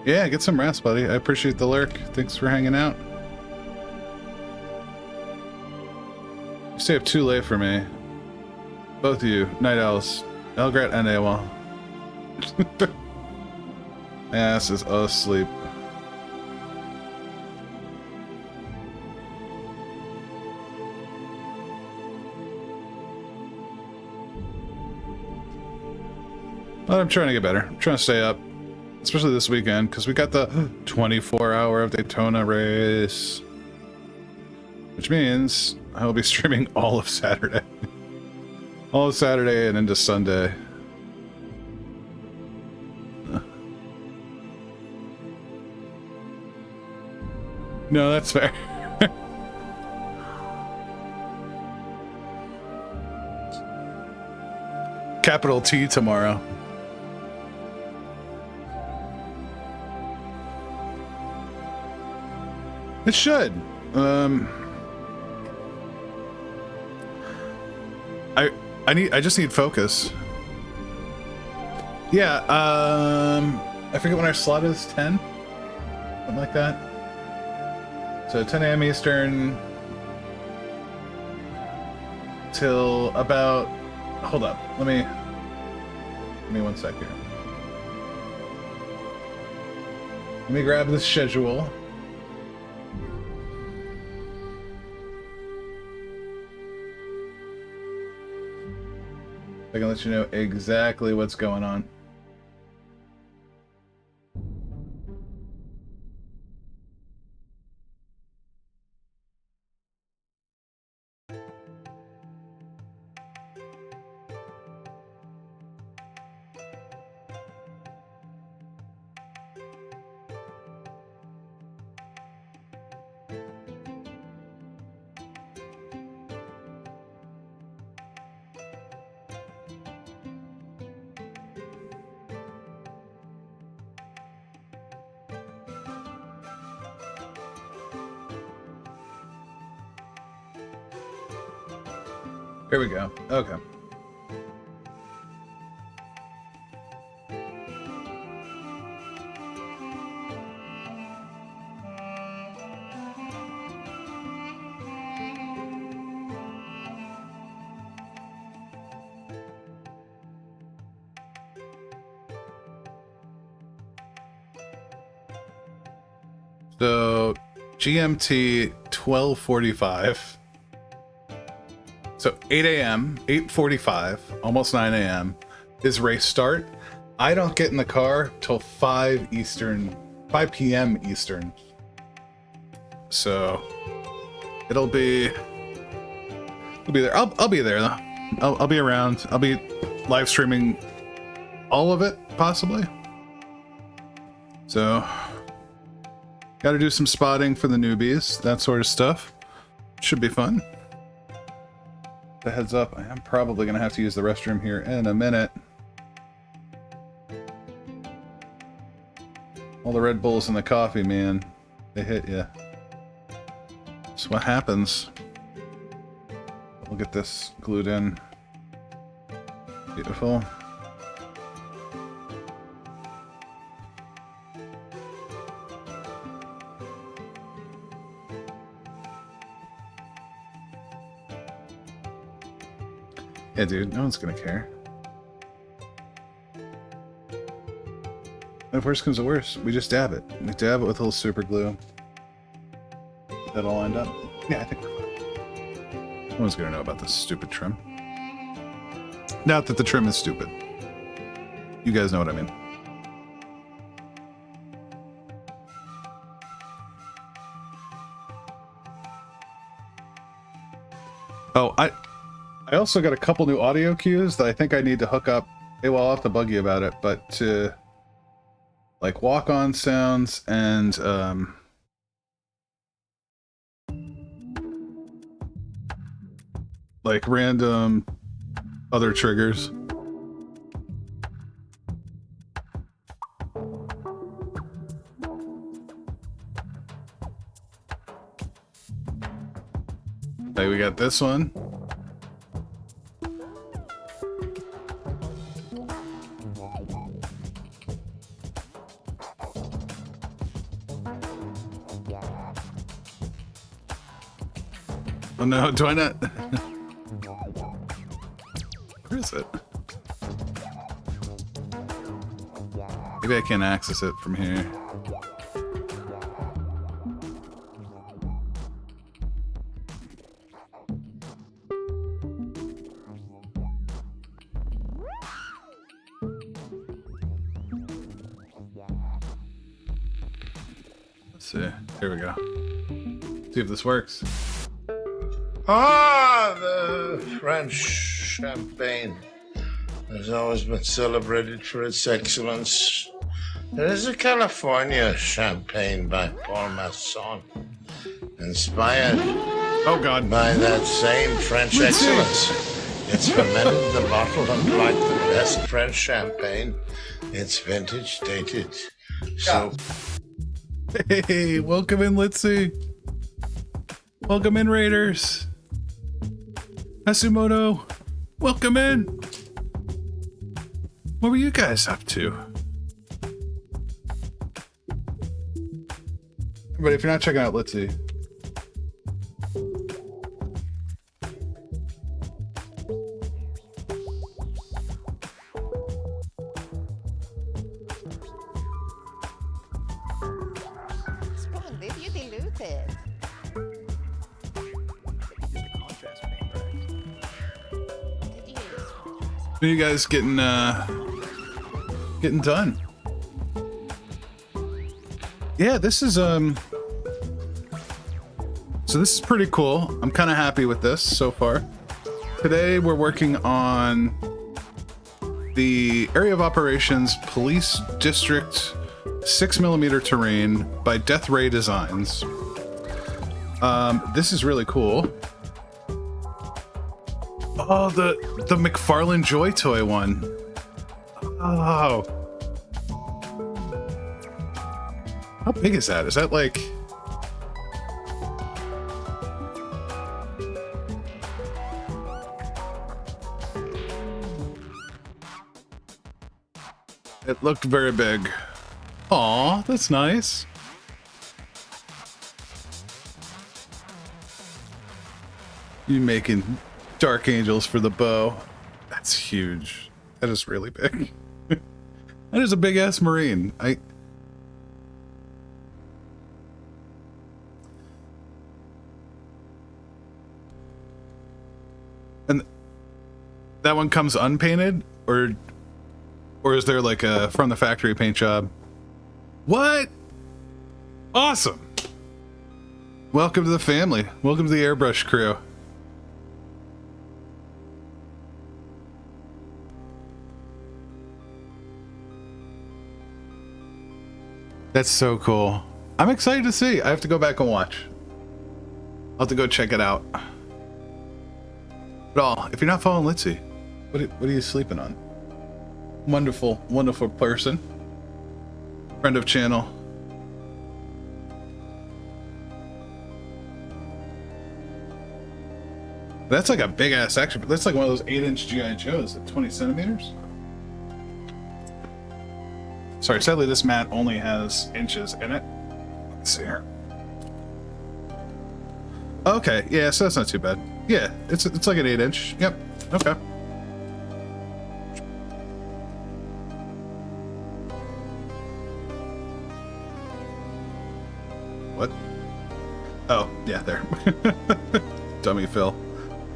Yeah, get some rest, buddy. I appreciate the lurk. Thanks for hanging out. You stay up too late for me. Both of you, Night Owls, Elgrat and AWOL. My ass is asleep. But I'm trying to get better. I'm trying to stay up. Especially this weekend, because we got the 24-hour of Daytona race. Which means I will be streaming all of Saturday. All of Saturday and into Sunday. No, that's fair. Capital T tomorrow. It should. I just need focus. Yeah, I forget when our slot is, 10? Something like that. So 10 a.m. Eastern till about, hold up, give me 1 sec here. Let me grab the schedule. I can let you know exactly what's going on. Here we go. Okay. So GMT 12:45. So 8 a.m., 8:45, almost 9 a.m. is race start. I don't get in the car till 5 p.m. Eastern. So it'll be there. I'll be there though. I'll be around. I'll be live streaming all of it possibly. So got to do some spotting for the newbies, that sort of stuff. Should be fun. The heads up, I am probably gonna have to use the restroom here in a minute. All the Red Bulls and the coffee, man, they hit you. That's what happens. We'll get this glued in. Beautiful. Yeah, dude, no one's gonna care. And if worse comes to worse, we just dab it. We dab it with a little super glue. That'll all end up. Yeah, I think we're fine. No one's gonna know about this stupid trim. Not that the trim is stupid. You guys know what I mean. Oh, I also got a couple new audio cues that I think I need to hook up. Hey, well, I'll have to bug you about it, but to like walk-on sounds and like random other triggers. Like we got this one. Oh no, do I not? Where is it? Maybe I can't access it from here. Let's see. Here we go. See if this works. Ah, the French champagne has always been celebrated for its excellence. There is a California champagne by Paul Masson, inspired by that same French excellence. It's fermented in the bottle, and like the best French champagne, it's vintage dated. So, Hey, welcome in, Litzy. Welcome in, Raiders. Hasumoto, welcome in. What were you guys up to? Everybody, if you're not checking out Litzy, Splendid, you diluted. are you guys getting done? Yeah, this is so this is pretty cool. I'm kind of happy with this so far. Today we're working on the Area of Operations Police District 6mm terrain by Death Ray Designs. This is really cool. Oh, the McFarlane Joy Toy one. Oh. How big is that? Is that like... It looked very big. Aw, that's nice. You making Dark Angels for the bow. That's huge. That is really big. That is a big ass Marine. And that one comes unpainted, or is there like a from the factory paint job? What? Awesome. Welcome to the family. Welcome to the airbrush crew. That's so cool. I'm excited to see. I have to go back and watch. I'll have to go check it out. But if you're not following Litzy, what are you sleeping on? Wonderful, wonderful person. Friend of channel. That's like a big ass action. That's like one of those 8-inch GI Joes at 20 centimeters. Sorry, sadly this mat only has inches in it. Let's see here. Okay, yeah, so that's not too bad. Yeah, it's like an 8-inch. Yep. Okay. What? Oh, yeah, there. Dummy Phil.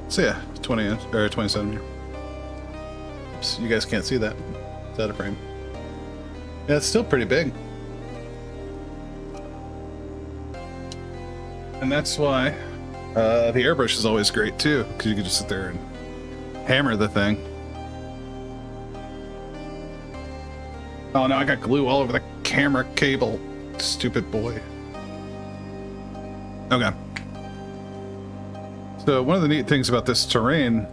So yeah, 20 inch or 20 centimeter. Oops, you guys can't see that. It's out of frame. Yeah, it's still pretty big. And that's why the airbrush is always great too, because you can just sit there and hammer the thing. Oh no, I got glue all over the camera cable. Stupid boy. Okay. So one of the neat things about this terrain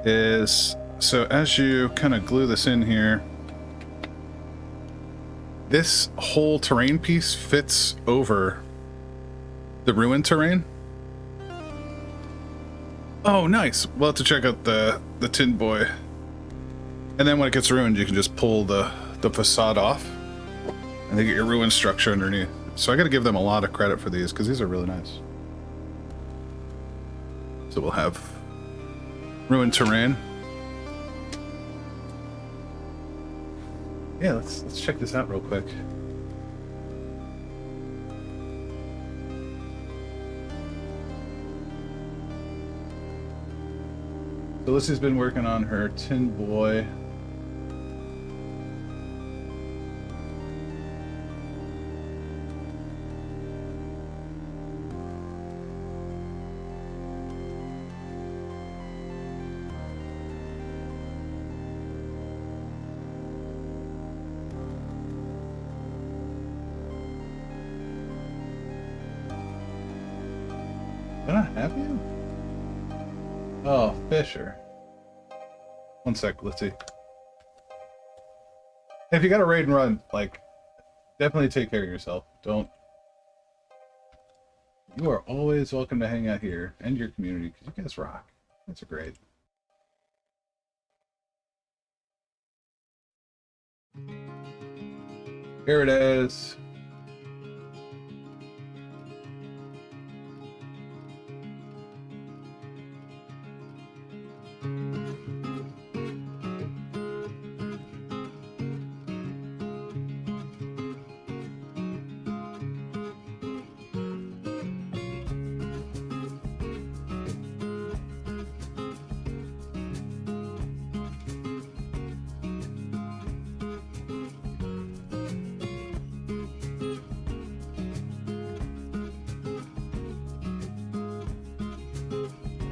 is, so as you kind of glue this in here, this whole terrain piece fits over the ruined terrain. Oh, nice. We'll have to check out the Tin Boy. And then when it gets ruined, you can just pull the facade off and they get your ruined structure underneath. So I got to give them a lot of credit for these because these are really nice. So we'll have ruined terrain. Yeah, let's check this out real quick. So Lucy's been working on her Tin Boy. Can I have you? Oh, Fisher. One sec, let's see. If you got a raid and run, like, definitely take care of yourself. Don't. You are always welcome to hang out here and your community because you guys rock. That's great. Here it is.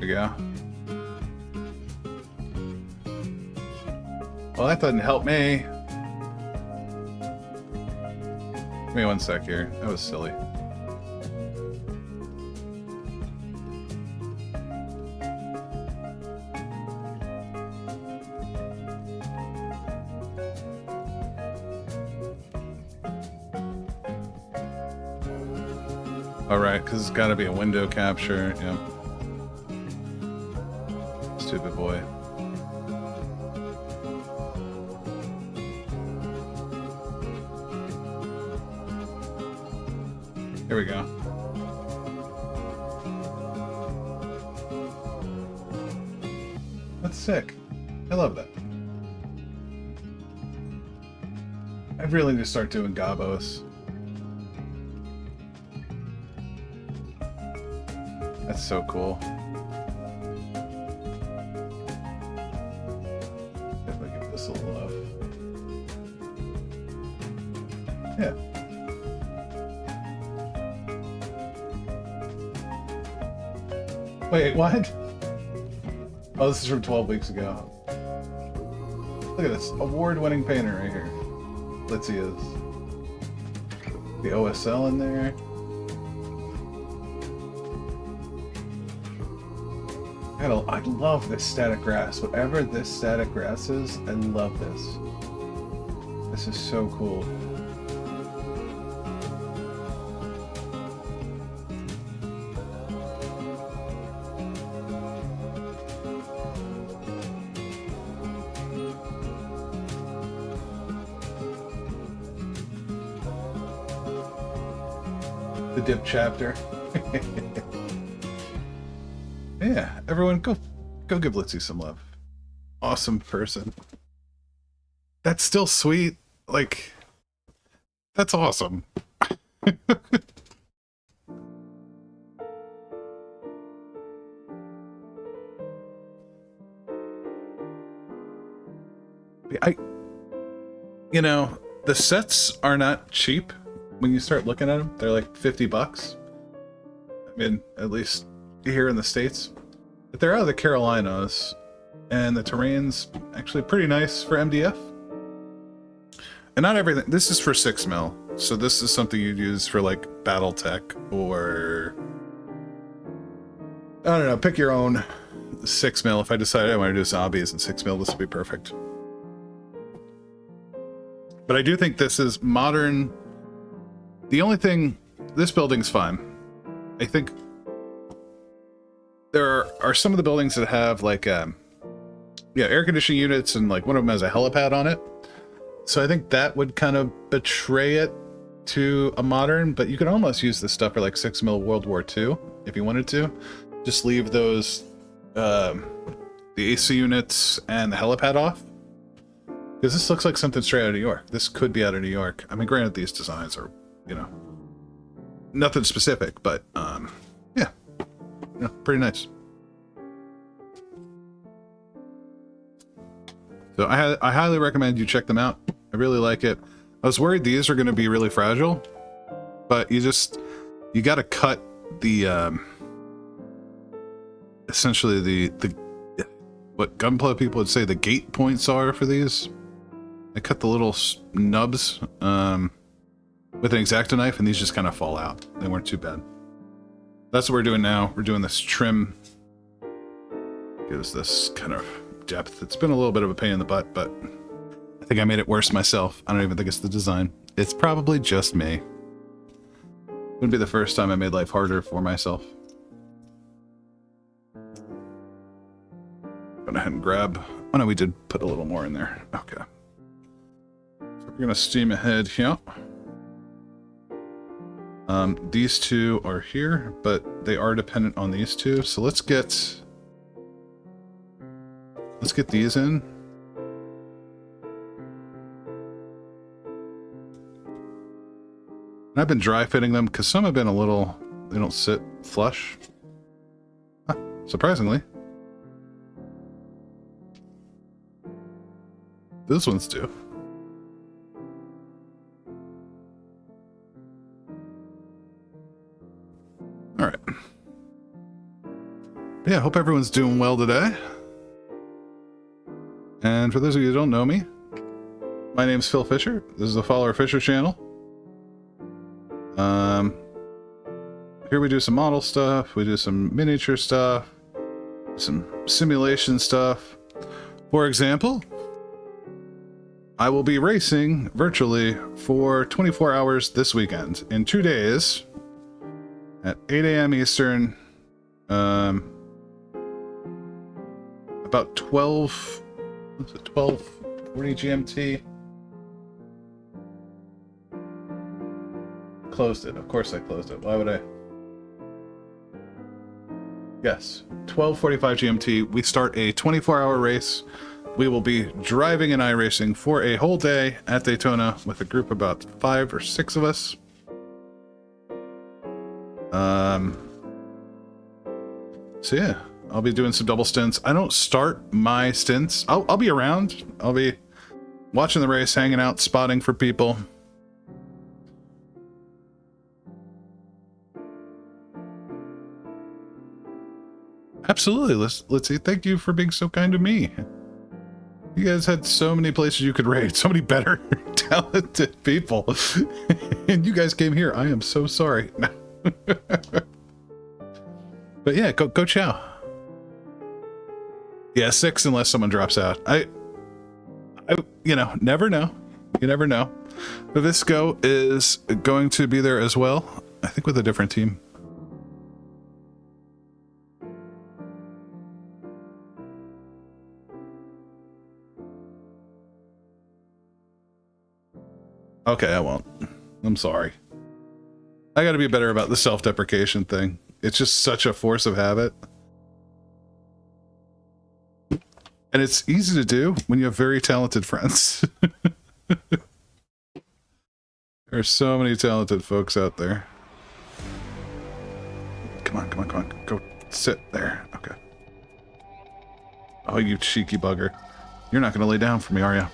There we go. Well, that doesn't help me. Give me one sec here. That was silly. All right, because it's got to be a window capture. Yep. Stupid boy. Here we go. That's sick. I love that. I really need to start doing gobos. That's so cool. Definitely give this a little love. Yeah. Wait, what? Oh, this is from 12 weeks ago. Look at this award-winning painter right here. Litzy is. The OSL in there. I love this static grass. Whatever this static grass is, I love this. This is so cool. The dip chapter. Yeah, everyone go give Litzy some love. Awesome person. That's still sweet. Like, that's awesome. You know, the sets are not cheap when you start looking at them. They're like $50. I mean, at least here in the States. But they're out of the Carolinas, and the terrain's actually pretty nice for MDF. And not everything. This is for 6 mil, so this is something you'd use for like BattleTech or I don't know. Pick your own 6 mil. If I decided I want to do zombies in 6 mil, this would be perfect. But I do think this is modern. The only thing, this building's fine. I think there are some of the buildings that have like, air conditioning units, and like one of them has a helipad on it. So I think that would kind of betray it to a modern, but you could almost use this stuff for like 6 mil World War II if you wanted to. Just leave those, the AC units and the helipad off. Because this looks like something straight out of New York. This could be out of New York. I mean, granted, these designs are, nothing specific, but, yeah. Pretty nice. So I highly recommend you check them out. I really like it. I was worried these are going to be really fragile, but you got to cut the, essentially the what Gunpla people would say the gate points are for these. I cut the little nubs with an X-Acto knife, and these just kind of fall out. They weren't too bad. That's what we're doing now. We're doing this trim. Gives this kind of depth. It's been a little bit of a pain in the butt, but I think I made it worse myself. I don't even think it's the design. It's probably just me. Wouldn't be the first time I made life harder for myself. Go ahead and grab. Oh no, we did put a little more in there. Okay. We're gonna steam ahead here. These two are here, but they are dependent on these two. So let's get these in. And I've been dry fitting them because some have been they don't sit flush. Huh, surprisingly. Those ones do. All right. Yeah, hope everyone's doing well today. And for those of you who don't know me, my name's Phil Fisher. This is the Follower Fisher channel. Here we do some model stuff, we do some miniature stuff, some simulation stuff. For example, I will be racing virtually for 24 hours this weekend in 2 days at 8 a.m. Eastern, about 12, what's it, 12:40 GMT. Closed it. Of course I closed it. Why would I? Yes, 12:45 GMT. We start a 24-hour race. We will be driving in iRacing for a whole day at Daytona with a group of about 5 or 6 of us. So yeah, I'll be doing some double stints. I don't start my stints. I'll be around. I'll be watching the race, hanging out, spotting for people. Absolutely, let's see. Thank you for being so kind to me. You guys had so many places you could raid, so many better, talented people, and you guys came here. I am so sorry. But yeah, go chow. Yeah, 6 unless someone drops out. I never know. You never know. Visco is going to be there as well. I think with a different team. Okay, I won't. I'm sorry. I got to be better about the self-deprecation thing. It's just such a force of habit. And it's easy to do when you have very talented friends. There are so many talented folks out there. Come on, come on, come on. Go sit there. Okay. Oh, you cheeky bugger. You're not going to lay down for me, are you?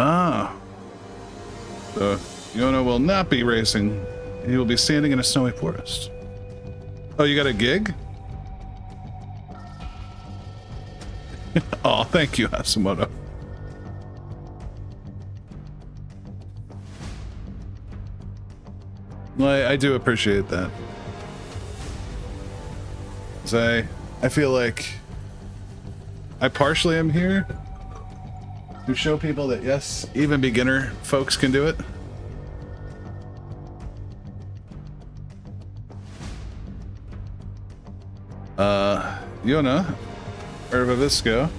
Ah. So, Yona will not be racing. He will be standing in a snowy forest. Oh, you got a gig? Oh, thank you, Hashimoto. Well, I do appreciate that. 'Cause I feel like I partially am here to show people that yes, even beginner folks can do it. Yona Ervavisco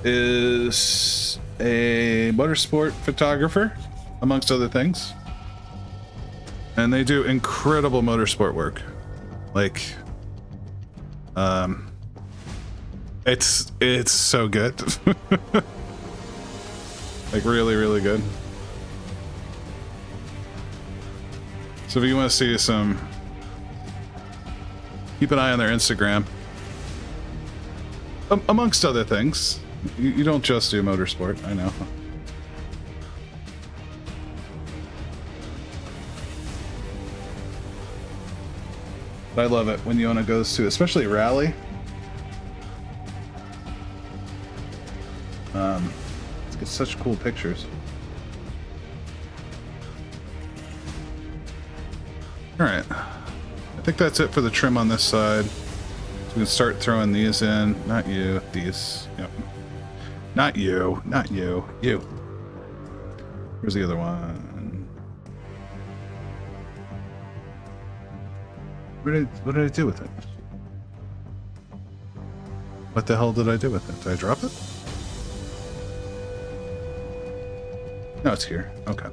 is a motorsport photographer, amongst other things. And they do incredible motorsport work. Like, it's so good. Like really, really good. So if you want to see some, keep an eye on their Instagram. Amongst other things. You don't just do motorsport, I know. But I love it when Yona goes to, especially rally. It's such cool pictures. All right, I think that's it for the trim on this side. So we can start throwing these in. Not you, these. Yep. Not you, not you, you. Where's the other one? What did I do with it? What the hell did I do with it? Did I drop it? No, it's here. Okay.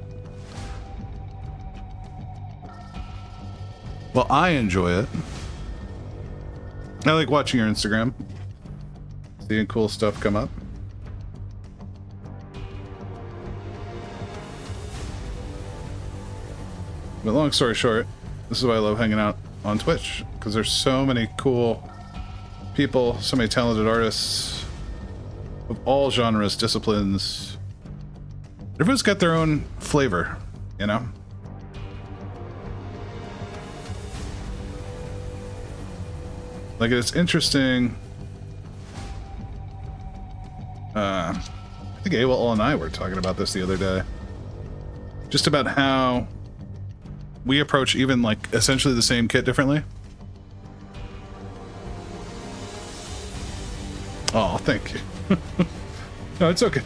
Well, I enjoy it. I like watching your Instagram. Seeing cool stuff come up. But long story short, this is why I love hanging out on Twitch, because there's so many cool people, so many talented artists of all genres, disciplines. Everyone's got their own flavor, you know? Like, it's interesting. I think AWOL and I were talking about this the other day. Just about how we approach even like essentially the same kit differently. Oh, thank you. No, it's okay.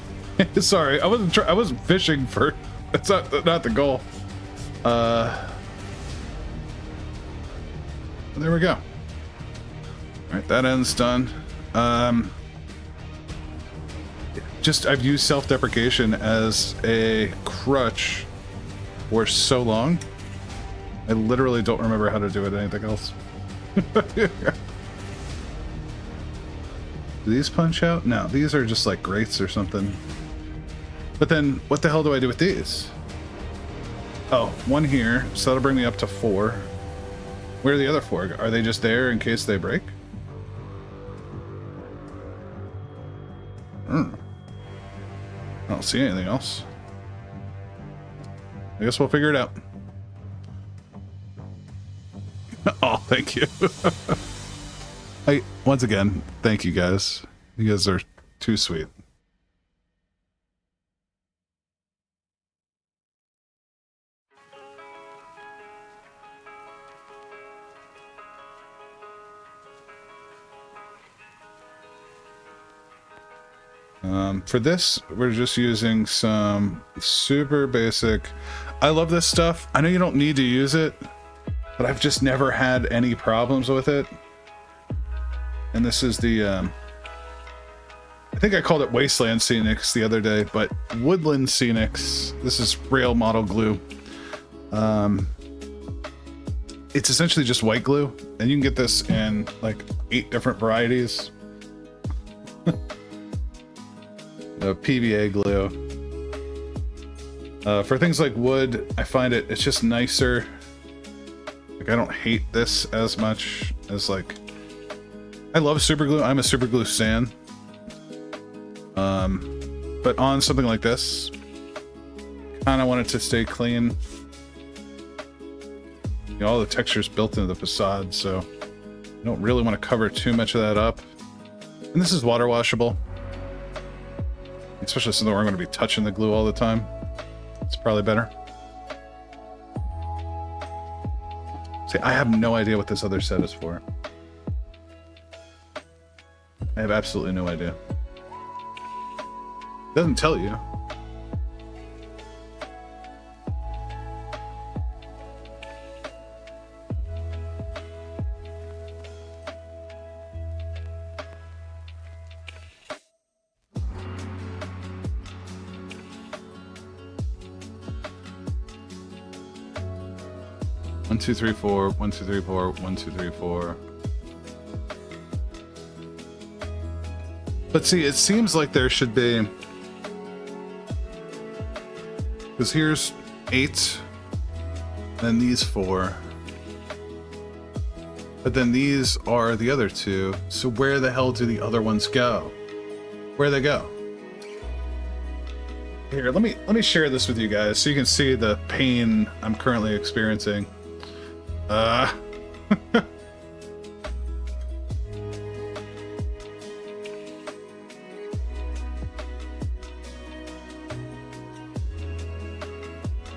Sorry, I wasn't fishing for. That's not the goal. There we go. All right, that end's done. I've used self-deprecation as a crutch for so long. I literally don't remember how to do it anything else. Do these punch out? No, these are just like grates or something. But then, what the hell do I do with these? Oh, one here, so that'll bring me up to 4. Where are the other 4? Are they just there in case they break? I don't see anything else. I guess we'll figure it out. Oh, thank you. Once again, thank you guys. You guys are too sweet. For this, we're just using some super basic. I love this stuff. I know you don't need to use it, but I've just never had any problems with it. And this is the I think I called it Wasteland Scenics the other day, but Woodland Scenics. This is rail model glue. It's essentially just white glue, and you can get this in like 8 different varieties. The PVA glue. For things like wood, I find it's just nicer. Like, I don't hate this as much as like, I love super glue. I'm a super glue stan. But on something like this, kind of want it to stay clean. You know, all the texture's built into the facade, so I don't really want to cover too much of that up. And this is water washable, especially since we're going to be touching the glue all the time. It's probably better. See, I have no idea what this other set is for. I have absolutely no idea. Doesn't tell you. One, two, three, four. 1, 2, 3, 4. 1, 2, 3, 4. But see, it seems like there should be, because here's 8, then these 4, but then these are the other 2. So where the hell do the other ones go? Where they go? Here, let me share this with you guys so you can see the pain I'm currently experiencing.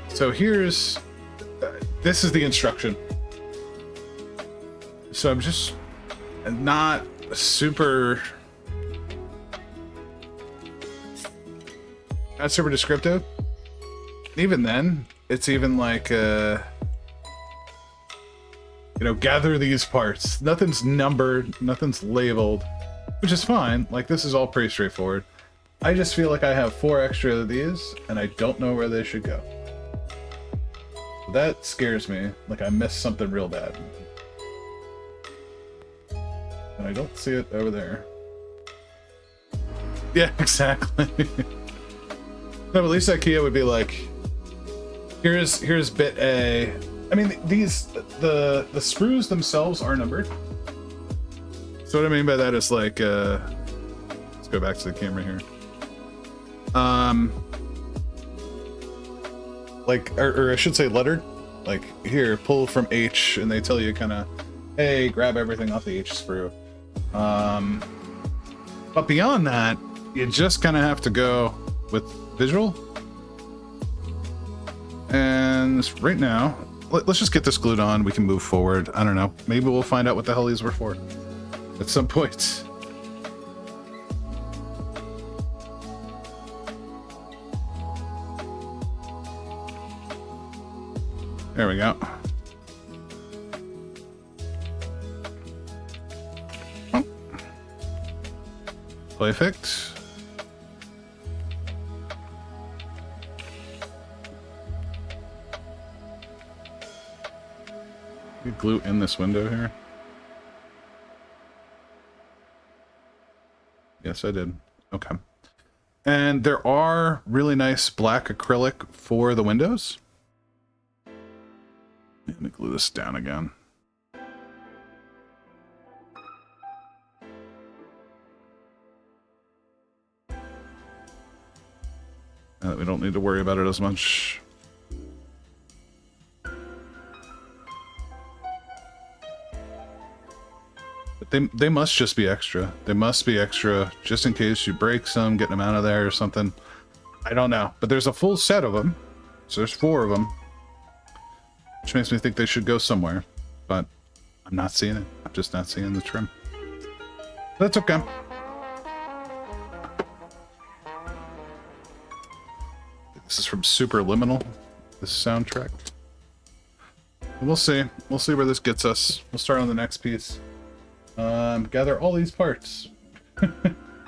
So here's, this is the instruction. So I'm just not super descriptive. Even then, it's even like, you know, gather these parts. Nothing's numbered, nothing's labeled, which is fine. Like, this is all pretty straightforward. I just feel like I have 4 extra of these, and I don't know where they should go. That scares me, like I missed something real bad. And I don't see it over there. Yeah, exactly. No, but at least IKEA would be like, here's bit A. I mean, these, the screws themselves are numbered. So what I mean by that is like, let's go back to the camera here. Like, or I should say lettered. Like, here, pull from H, and they tell you kind of, hey, grab everything off the H screw. But beyond that, you just kind of have to go with visual. And right now, let's just get this glued on. We can move forward. I don't know. Maybe we'll find out what the hell these were for at some point. There we go. Oh. Perfect. You glue in this window here? Yes, I did. Okay. And there are really nice black acrylic for the windows. Let me glue this down again. We don't need to worry about it as much. But they must just be extra. They must be extra just in case you break some, getting them out of there or something. I don't know. But there's a full set of them. So there's 4 of them. Which makes me think they should go somewhere. But I'm not seeing it. I'm just not seeing the trim. That's okay. This is from Superliminal, this soundtrack. We'll see. We'll see where this gets us. We'll start on the next piece. Gather all these parts.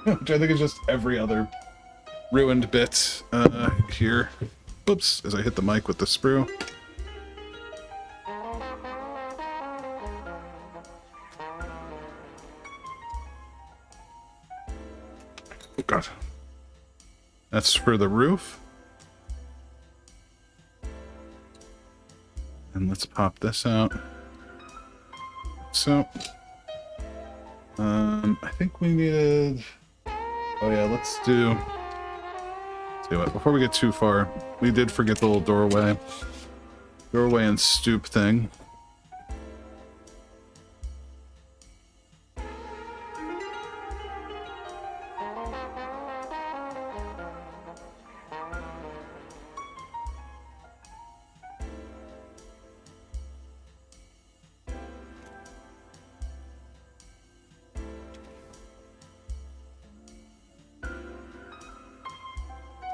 which I think is just every other ruined bit here. Oops, as I hit the mic with the sprue. Oh god. That's for the roof. And let's pop this out. So, I think we needed... Oh yeah, let's do... See what, before we get too far, we did forget the little doorway. Doorway and stoop thing.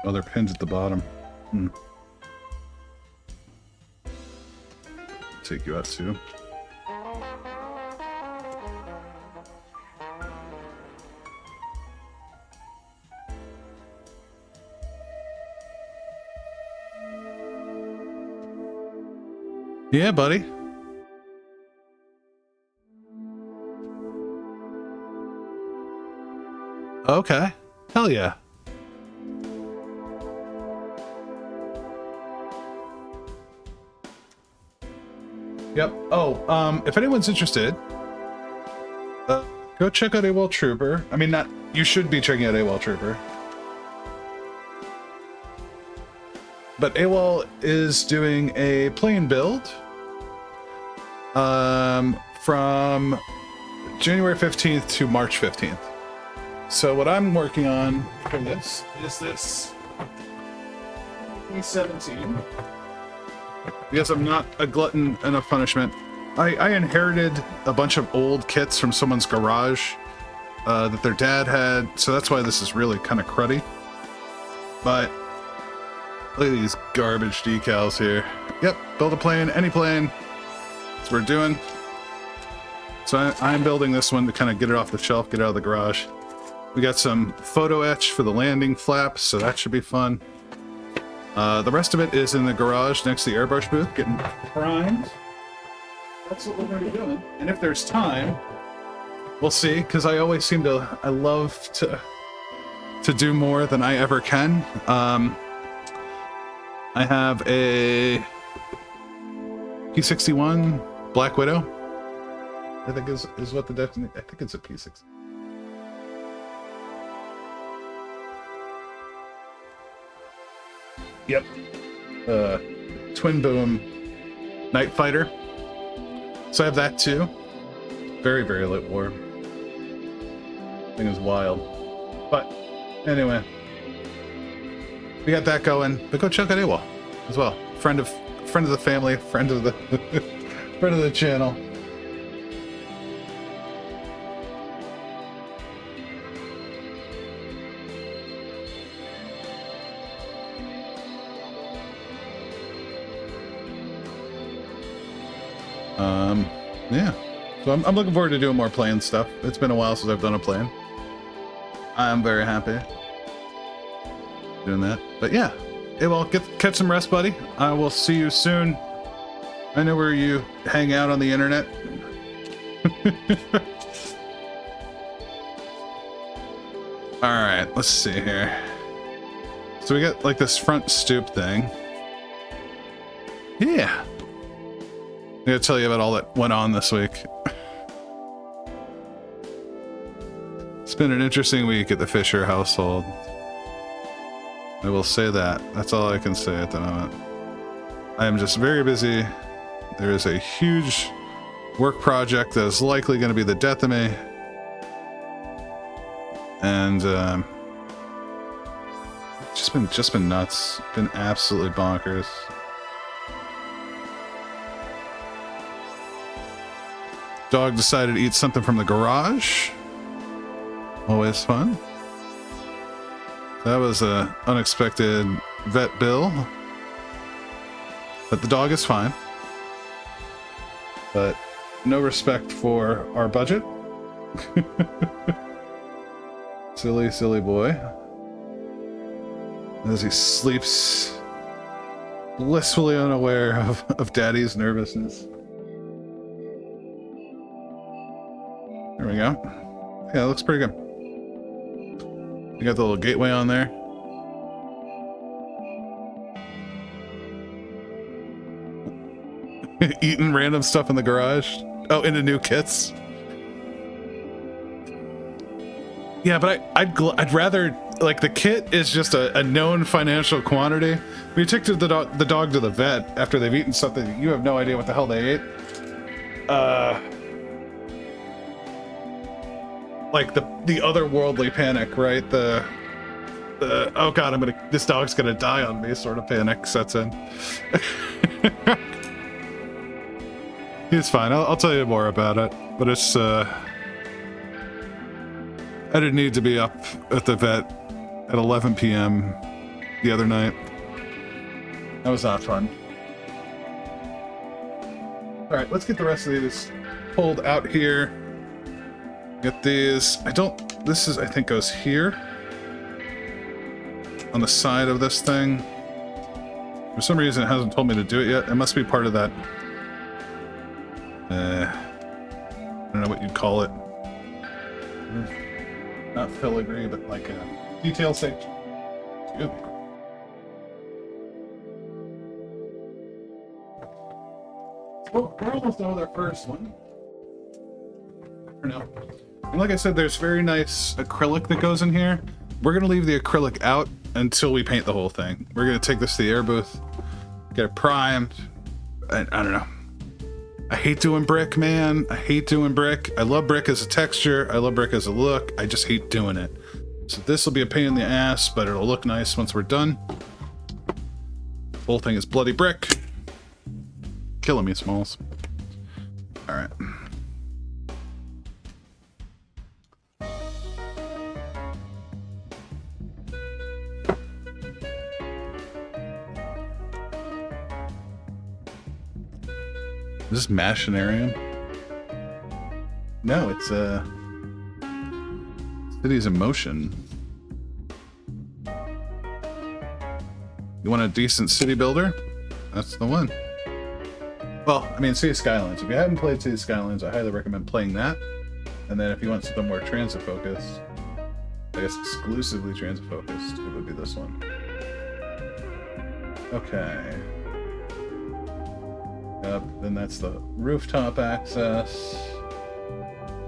Oh, they're pinned at the bottom. Take you out too. Yeah, buddy. Okay. Hell yeah. Yep. Oh, if anyone's interested, go check out AWOL Trooper. I mean, not you should be checking out AWOL Trooper. But AWOL is doing a plane build from January 15th to March 15th. So what I'm working on for this is this E-17. Because I'm not a glutton enough punishment. I inherited a bunch of old kits from someone's garage that their dad had, so that's why this is really kind of cruddy. But look at these garbage decals here. Yep, build a plane, any plane. That's what we're doing. So I'm building this one to kind of get it off the shelf, get it out of the garage. We got some photo etch for the landing flaps, so that should be fun. The rest of it is in the garage next to the airbrush booth, getting primed. That's what we're going to be doing. And if there's time, we'll see, because I always seem to, I love to do more than I ever can. I have a P-61 Black Widow, I think is what the definition, I think it's a P-60. Yep. Twin boom Night Fighter. So I have that too. Very, very light war. Thing is wild. But anyway. We got that going. But go check out AWOL as well. Friend of the family, friend of the friend of the channel. Yeah. So I'm looking forward to doing more plane stuff. It's been a while since I've done a plane. I'm very happy doing that. But yeah. Hey, well, catch some rest, buddy. I will see you soon. I know where you hang out on the internet. Alright, let's see here. So we got like this front stoop thing. Yeah. I'm gonna tell you about all that went on this week. It's been an interesting week at the Fisher household. I will say that. That's all I can say at the moment. I am just very busy. There is a huge work project that is likely going to be the death of me. And just been nuts. Been absolutely bonkers. Dog decided to eat something from the garage. Always fun. That was a unexpected vet bill. But the dog is fine. But no respect for our budget. Silly, silly boy. As he sleeps blissfully unaware of Daddy's nervousness. There we go. Yeah, it looks pretty good. You got the little gateway on there. Eating random stuff in the garage. Oh, into new kits. Yeah, but I'd rather, like, the kit is just a known financial quantity. When you take the dog to the vet after they've eaten something, you have no idea what the hell they ate. Like the otherworldly panic, right? The oh god, this dog's gonna die on me sort of panic sets in. He's fine. I'll tell you more about it, but it's I didn't need to be up at the vet at 11 p.m. the other night. That was not fun. All right, let's get the rest of these pulled out here. Get these. This is, I think, goes here on the side of this thing. For some reason, it hasn't told me to do it yet. It must be part of that. I don't know what you'd call it. Not filigree, but like a detail section. Excuse me. Well, we're almost done with our first one. For now. And like I said, there's very nice acrylic that goes in here. We're going to leave the acrylic out until we paint the whole thing. We're going to take this to the air booth, get it primed. I don't know. I hate doing brick, man. I hate doing brick. I love brick as a texture. I love brick as a look. I just hate doing it. So this will be a pain in the ass, but it'll look nice once we're done. The whole thing is bloody brick. Killing me, Smalls. All right. Is this Machinarium? No, it's Cities in Motion. You want a decent city builder? That's the one. Well, I mean, City Skylines. If you haven't played City Skylines, I highly recommend playing that. And then if you want something more transit focused, I guess exclusively transit focused, it would be this one. Okay. Yep, then that's the rooftop access.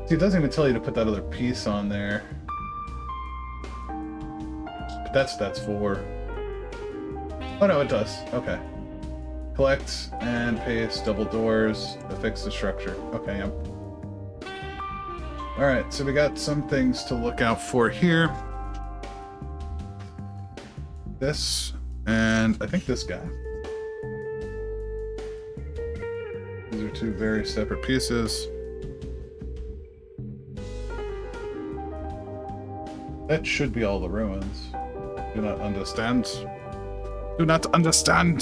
See, it doesn't even tell you to put that other piece on there. But that's for. Oh no, it does. Okay. Collect and paste double doors to fix the structure. Okay, yep. Alright, so we got some things to look out for here. This, and I think this guy. These are two very separate pieces. That should be all the ruins. Do not understand. Do not understand.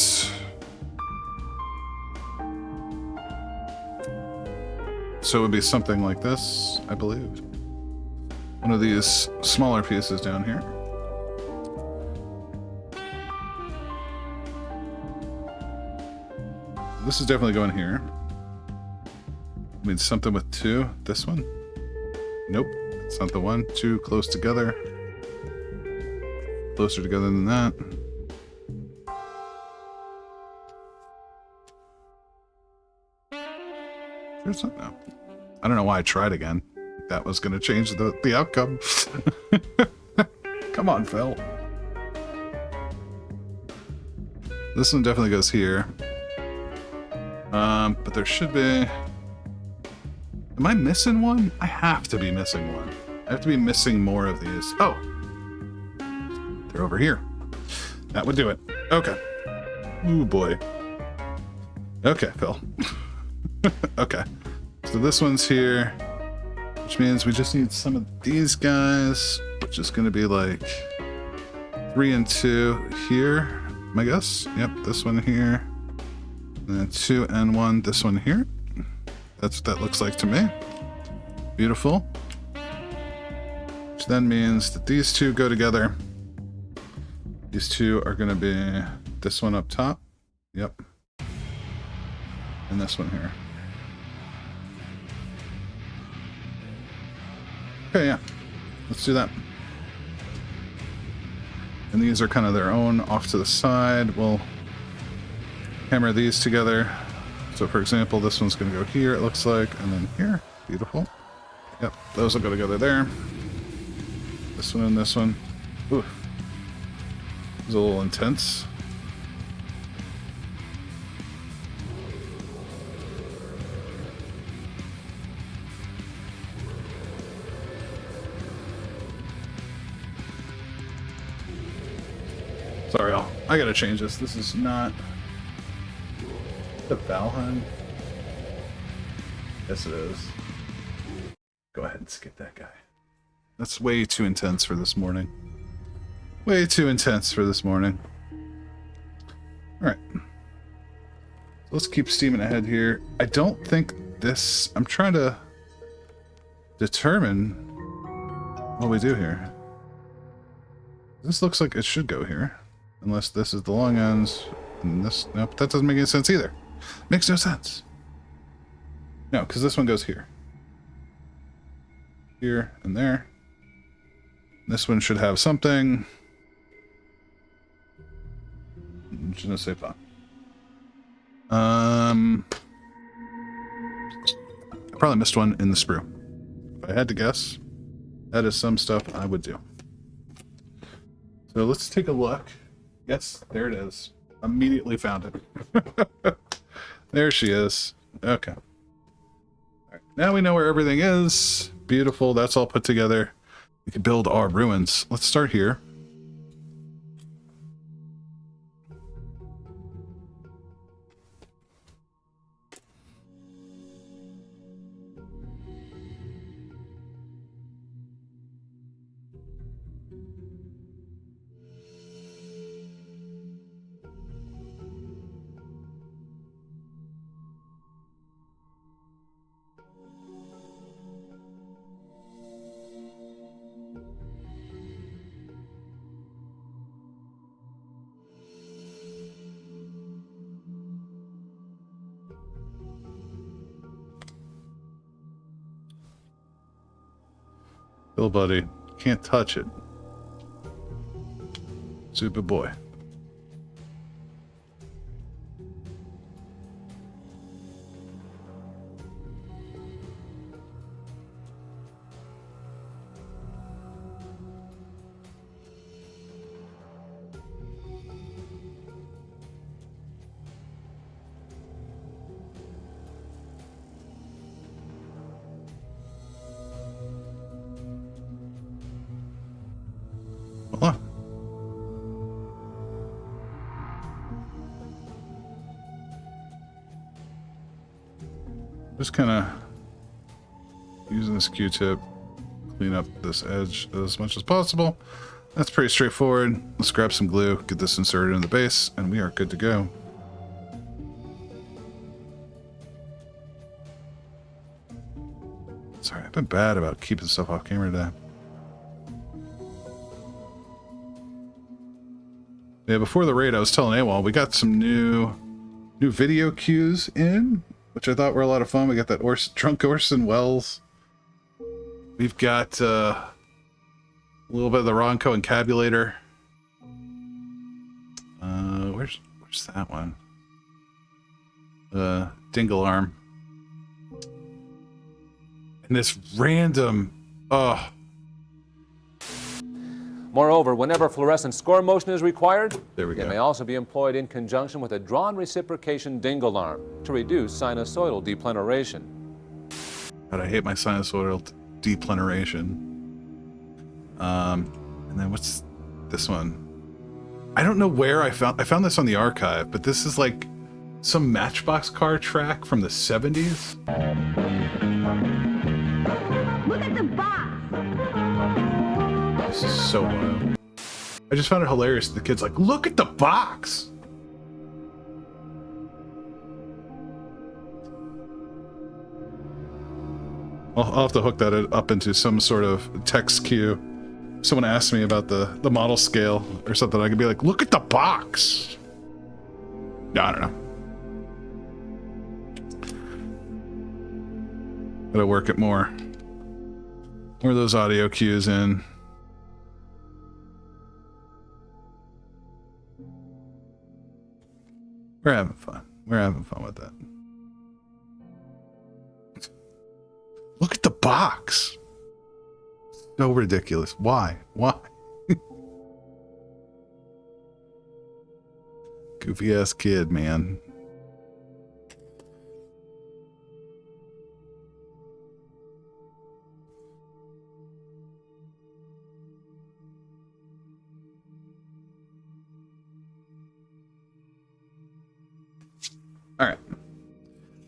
So it would be something like this, I believe. One of these smaller pieces down here. This is definitely going here. I mean, something with two. This one? Nope. It's not the one. Two close together. Closer together than that. There's something now. I don't know why I tried again. That was going to change the outcome. Come on, Phil. This one definitely goes here. But there should be... Am I missing one? I have to be missing one. I have to be missing more of these. Oh! They're over here. That would do it. Okay. Ooh, boy. Okay, Phil. Okay. So this one's here, which means we just need some of these guys, which is going to be like 3 and 2 here, I guess. Yep, this one here. And then 2 and 1, this one here. That's what that looks like to me. Beautiful. then means that these two go together. These two are going to be this one up top. Yep. And this one here. Okay, yeah. Let's do that. And these are kind of their own off to the side. We'll hammer these together. So for example, this one's going to go here, it looks like, and then here. Beautiful. Yep, those will go together there. This one and this one. Ooh. It's a little intense. Sorry, I gotta change this. This is not the Valheim. Yes, it is. Go ahead and skip that guy. That's way too intense for this morning. Way too intense for this morning. Alright. Let's keep steaming ahead here. I don't think this... I'm trying to determine what we do here. This looks like it should go here. Unless this is the long ends. And this... Nope, that doesn't make any sense either. Makes no sense. No, because this one goes here. Here and there. This one should have something. Je ne sais pas. I probably missed one in the sprue. If I had to guess, that is some stuff I would do. So let's take a look. Yes, there it is. Immediately found it. There she is. Okay. All right. Now we know where everything is. Beautiful. That's all put together. We can build our ruins. Let's start here. Bill buddy, can't touch it. Super boy. Voila. Just kind of using this Q-tip, clean up this edge as much as possible. That's pretty straightforward. Let's grab some glue, get this inserted in the base, and we are good to go. Sorry, I've been bad about keeping stuff off camera today. Yeah, before the raid, I was telling AWOL we got some new video cues in, which I thought were a lot of fun. We got that drunk Orson Welles. We've got a little bit of the Ronco encabulator. Where's that one? Dingle arm. And this random, Moreover, whenever fluorescent score motion is required, There we it go. may also be employed in conjunction with a drawn reciprocation dingle arm to reduce sinusoidal depleneration. God, I hate my sinusoidal depleneration. And then what's this one? I don't know where I found this on the archive, but this is like some Matchbox car track from the 70s. Look at the box! This is so wild. I just found it hilarious. The kid's like, look at the box! I'll have to hook that up into some sort of text cue someone asked me about the model scale or something, I could be like, look at the box. I don't know. Gotta work it more. More of those audio cues in. We're having fun. We're having fun with that. Look at the box. So ridiculous. Why? Why? Goofy ass kid, man. All right.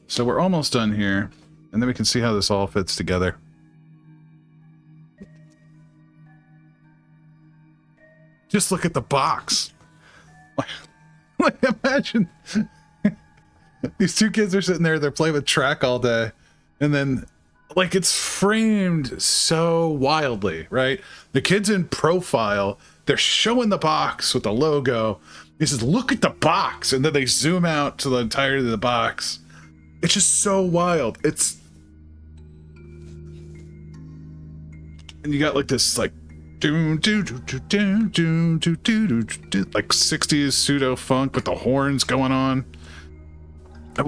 So we're almost done here, and then we can see how this all fits together. Just look at the box. Like, imagine these two kids are sitting there, they're playing with track all day, and then like it's framed so wildly, right? The kid's in profile, they're showing the box with the logo. He says, look at the box, and then they zoom out to the entirety of the box. It's just so wild. It's, and you got like this like like 60s pseudo funk with the horns going on.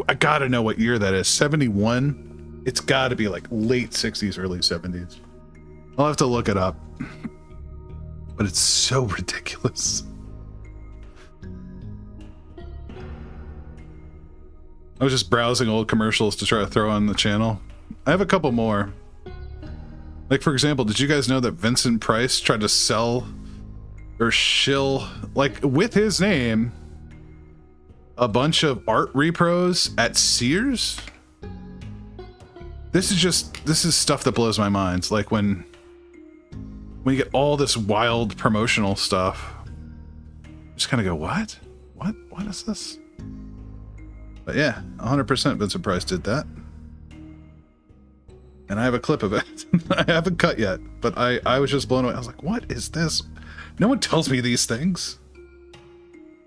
I gotta know what year that is. 71. It's gotta be like late 60s, early 70s. I'll have to look it up, but it's so ridiculous. I was just browsing old commercials to try to throw on the channel. I have a couple more. Like, for example, did you guys know that Vincent Price tried to sell or shill, like, with his name, a bunch of art repros at Sears? This is stuff that blows my mind. Like, when you get all this wild promotional stuff, you just kind of go, what? What is this? But yeah, 100% Vincent Price did that. And I have a clip of it. I haven't cut yet, but I was just blown away. I was like, what is this? No one tells me these things.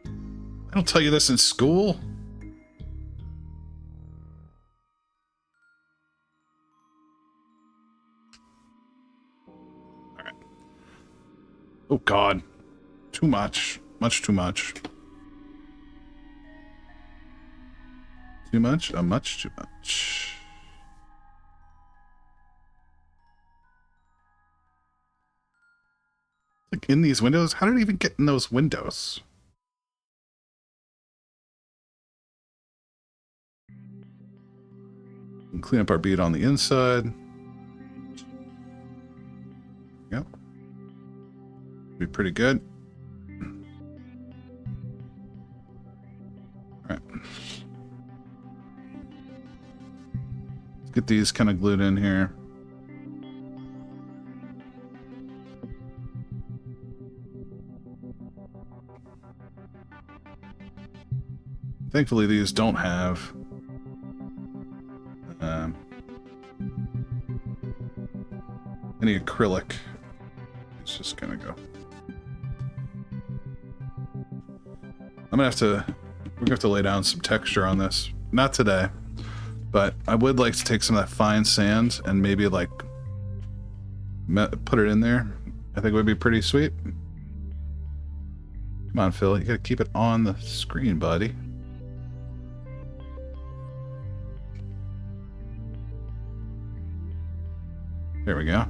I don't tell you this in school. All right. Oh, God. Too much. Much too much. Too much? Much too much. Like in these windows? How did it even get in those windows? And clean up our bead on the inside. Yep. Be pretty good. Alright. Let's get these kind of glued in here. Thankfully, these don't have any acrylic. It's just gonna go. We're gonna have to lay down some texture on this. Not today, but I would like to take some of that fine sand and maybe like put it in there. I think it would be pretty sweet. Come on, Phil, you gotta keep it on the screen, buddy. There we go.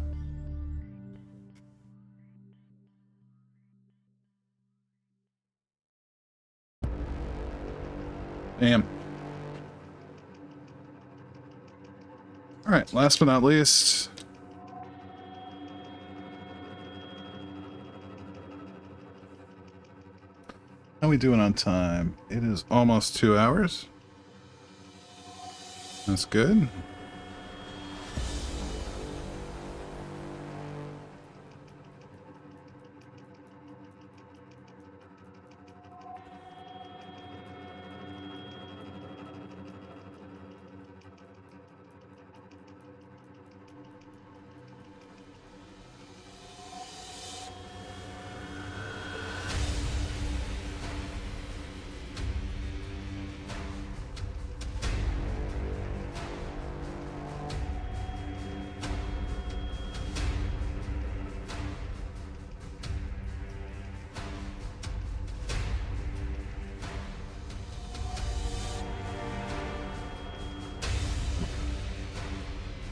Damn. All right, last but not least. How are we doing on time? It is almost 2 hours. That's good.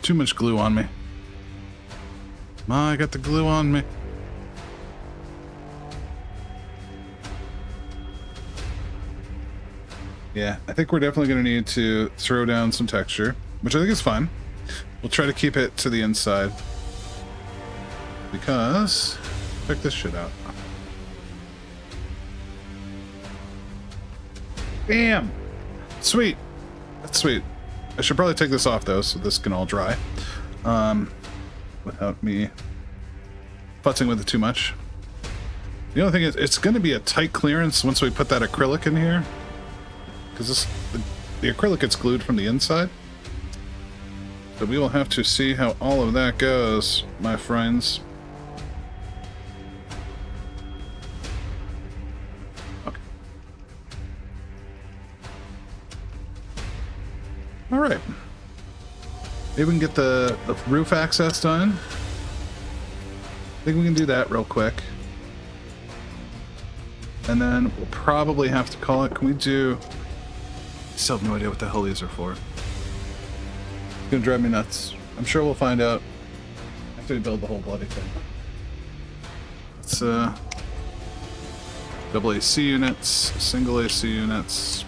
too much glue on me. Ma, I got the glue on me. Yeah, I think we're definitely going to need to throw down some texture, which I think is fine. We'll try to keep it to the inside. Because... check this shit out. Bam! Sweet. That's sweet. I should probably take this off, though, so this can all dry. Without me futzing with it too much. The only thing is, it's going to be a tight clearance once we put that acrylic in here. Because the acrylic gets glued from the inside. So we will have to see how all of that goes, my friends. Okay. All right. Maybe we can get the roof access done. I think we can do that real quick. And then we'll probably have to call it. Can we do... I still have no idea what the hell these are for. It's gonna drive me nuts. I'm sure we'll find out after we build the whole bloody thing. It's double AC units, single AC units.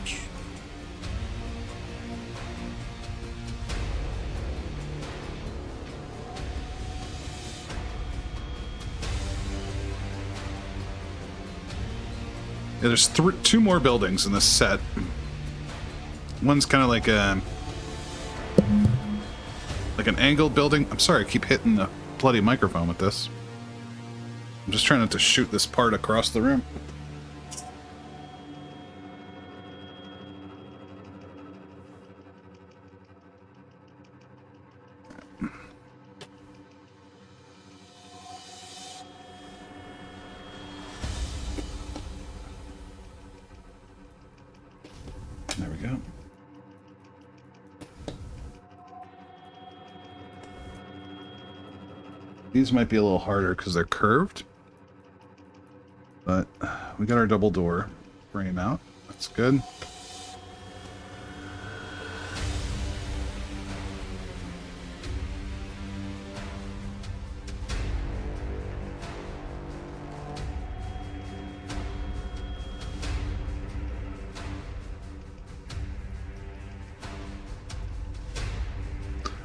Yeah, there's two more buildings in this set. One's kind of like an angled building. I'm sorry, I keep hitting the bloody microphone with this. I'm just trying not to shoot this part across the room. There we go. These might be a little harder because they're curved. But we got our double door. Bring him out. That's good.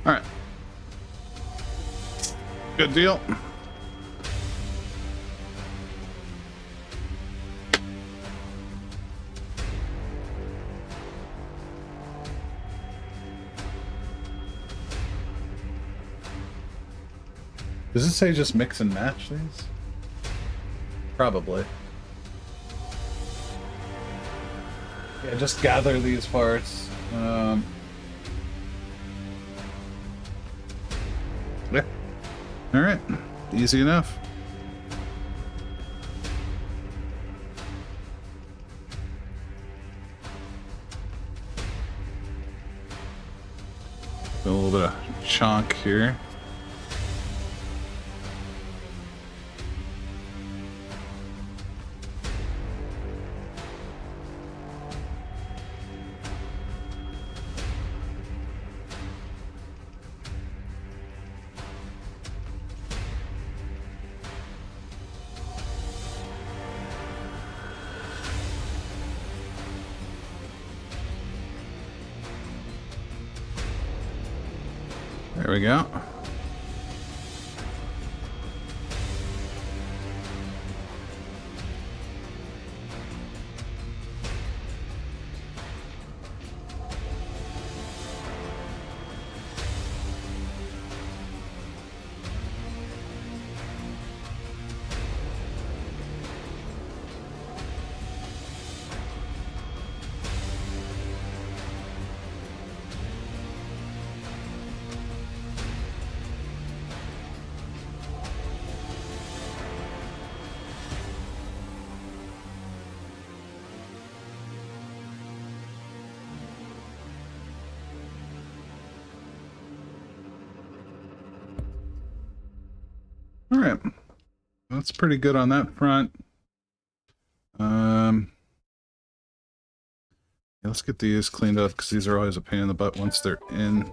All right. Good deal. Does it say just mix and match these? Probably. Yeah, just gather these parts. Yeah. All right. Easy enough. A little bit of chonk here. There we go. All right, that's pretty good on that front. Yeah, let's get these cleaned up because these are always a pain in the butt once they're in.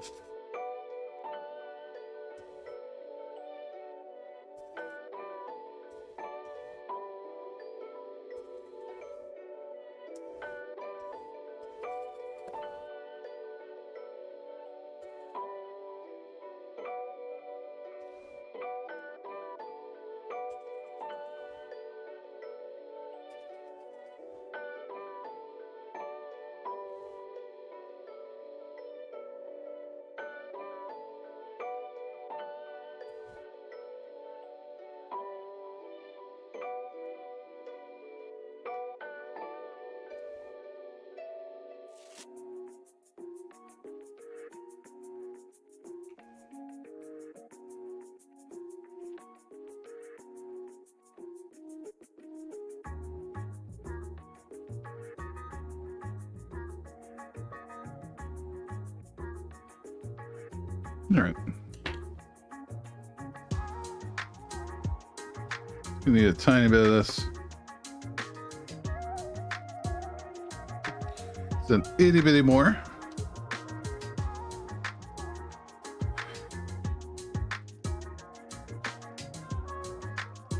All right. We need a tiny bit of this. It's an itty bitty more.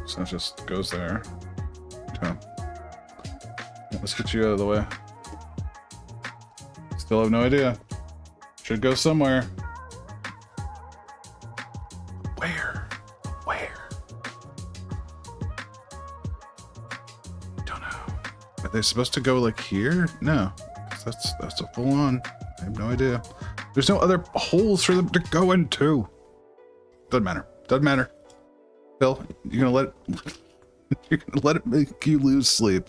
So it just goes there. Okay. Yeah, let's get you out of the way. Still have no idea. Should go somewhere. Where? Don't know. Are they supposed to go like here? No. That's a full on. I have no idea. There's no other holes for them to go into. Doesn't matter. Doesn't matter. Phil, you're gonna let it make you lose sleep.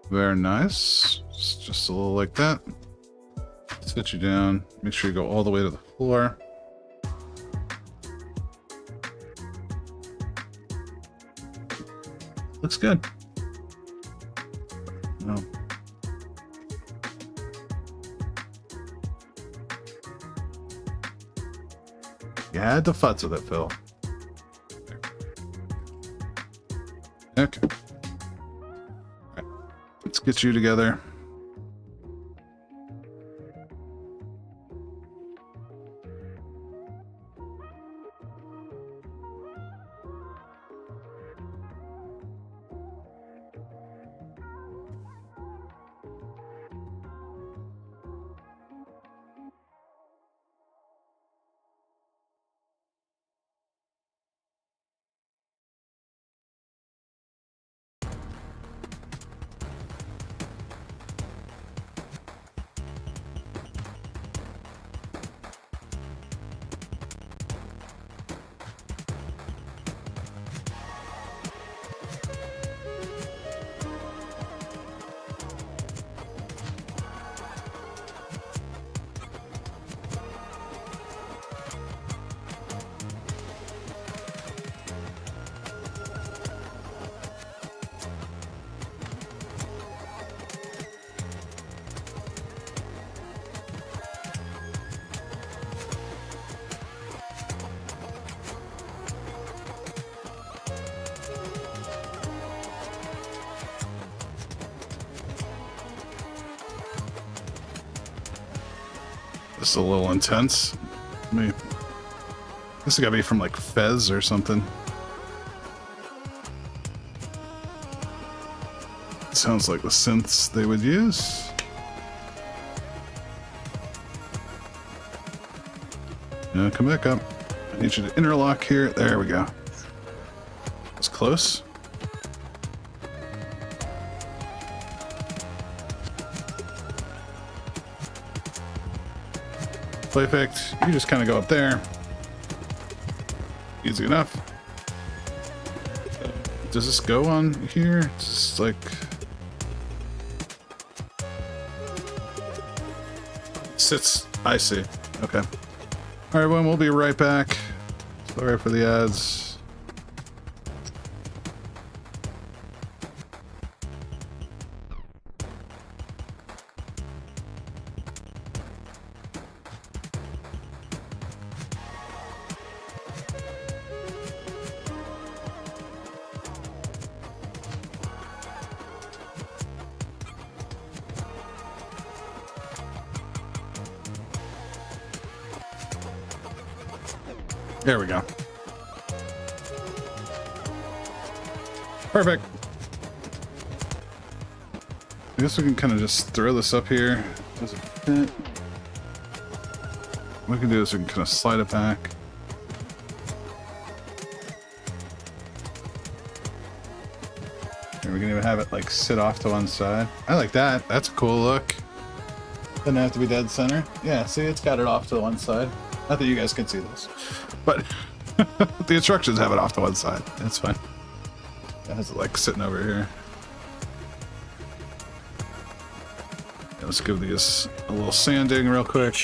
Very nice. Just a little like that. Sit you down. Make sure you go all the way to the floor. Looks good. No. You had to futz with it, Phil. Okay. Let's get you together. This is a little intense. This has got to be from like Fez or something. Sounds like the synths they would use. Now come back up. I need you to interlock here. There we go. It's close. Perfect. You just kind of go up there. Easy enough. Does this go on here? Just like sits. I see. Okay. All right, everyone. We'll be right back. Sorry for the ads. There we go. Perfect. I guess we can kind of just throw this up here. Does it fit? What we can do is we can kind of slide it back. And we can even have it like sit off to one side. I like that. That's a cool look. Doesn't have to be dead center. Yeah, see, it's got it off to one side. Not that you guys can see this, but The instructions have it off to one side. That's fine. It has it like sitting over here. Yeah, let's give these a little sanding real quick.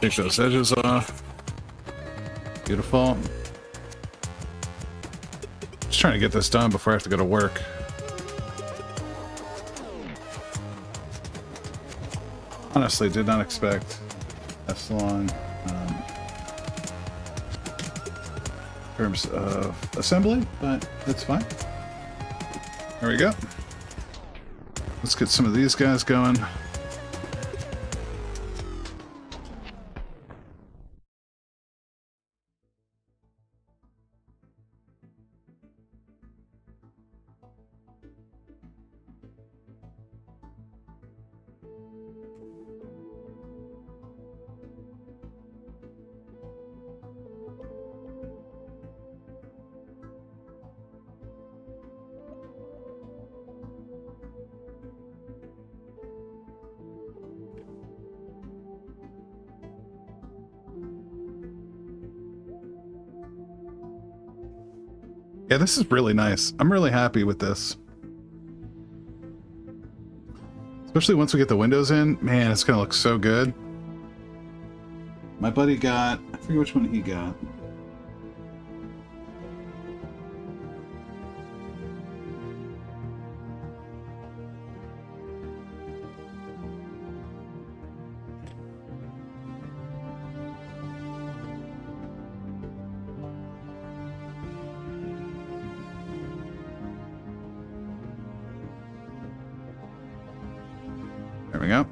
Take those edges off. Beautiful. Just trying to get this done before I have to go to work. Honestly, did not expect this long. In terms of assembly, but that's fine. There we go. Let's get some of these guys going. Yeah, this is really nice. I'm really happy with this. Especially once we get the windows in. Man, it's gonna look so good. My buddy got, I forget which one he got. There we go.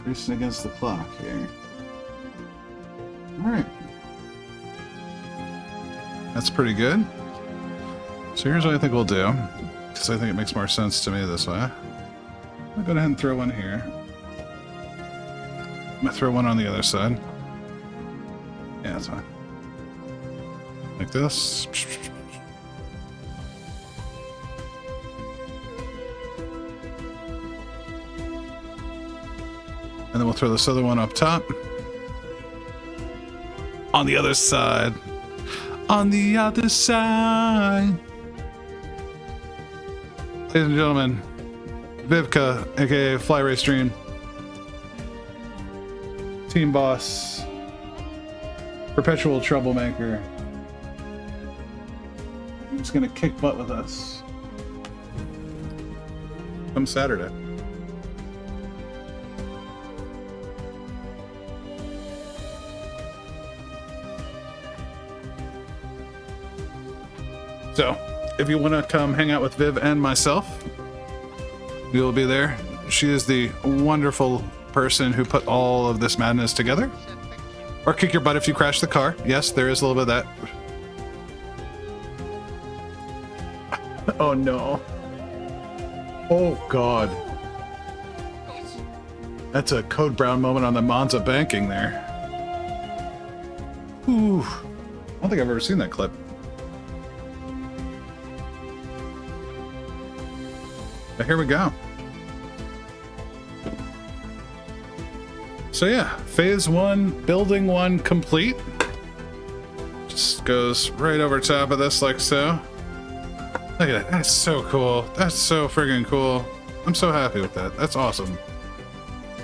Racing against the clock here. All right. That's pretty good. So here's what I think we'll do, because I think it makes more sense to me this way. I'll go ahead and throw one here. I'm gonna throw one on the other side. Yeah, that's fine. Like this. And then we'll throw this other one up top. On the other side. On the other side. Ladies and gentlemen, Vivka, aka Fly Race Dream, Team Boss, Perpetual Troublemaker. He's gonna kick butt with us. Come Saturday. So, if you want to come hang out with Viv and myself, we will be there. She is the wonderful person who put all of this madness together. Or kick your butt if you crash the car. Yes, there is a little bit of that. Oh no. Oh god. That's a Code Brown moment on the Monza banking there. Ooh. I don't think I've ever seen that clip. But here we go. So yeah, phase 1, building 1 complete. Just goes right over top of this like so. Look at that, that's so cool. That's so friggin' cool. I'm so happy with that. That's awesome.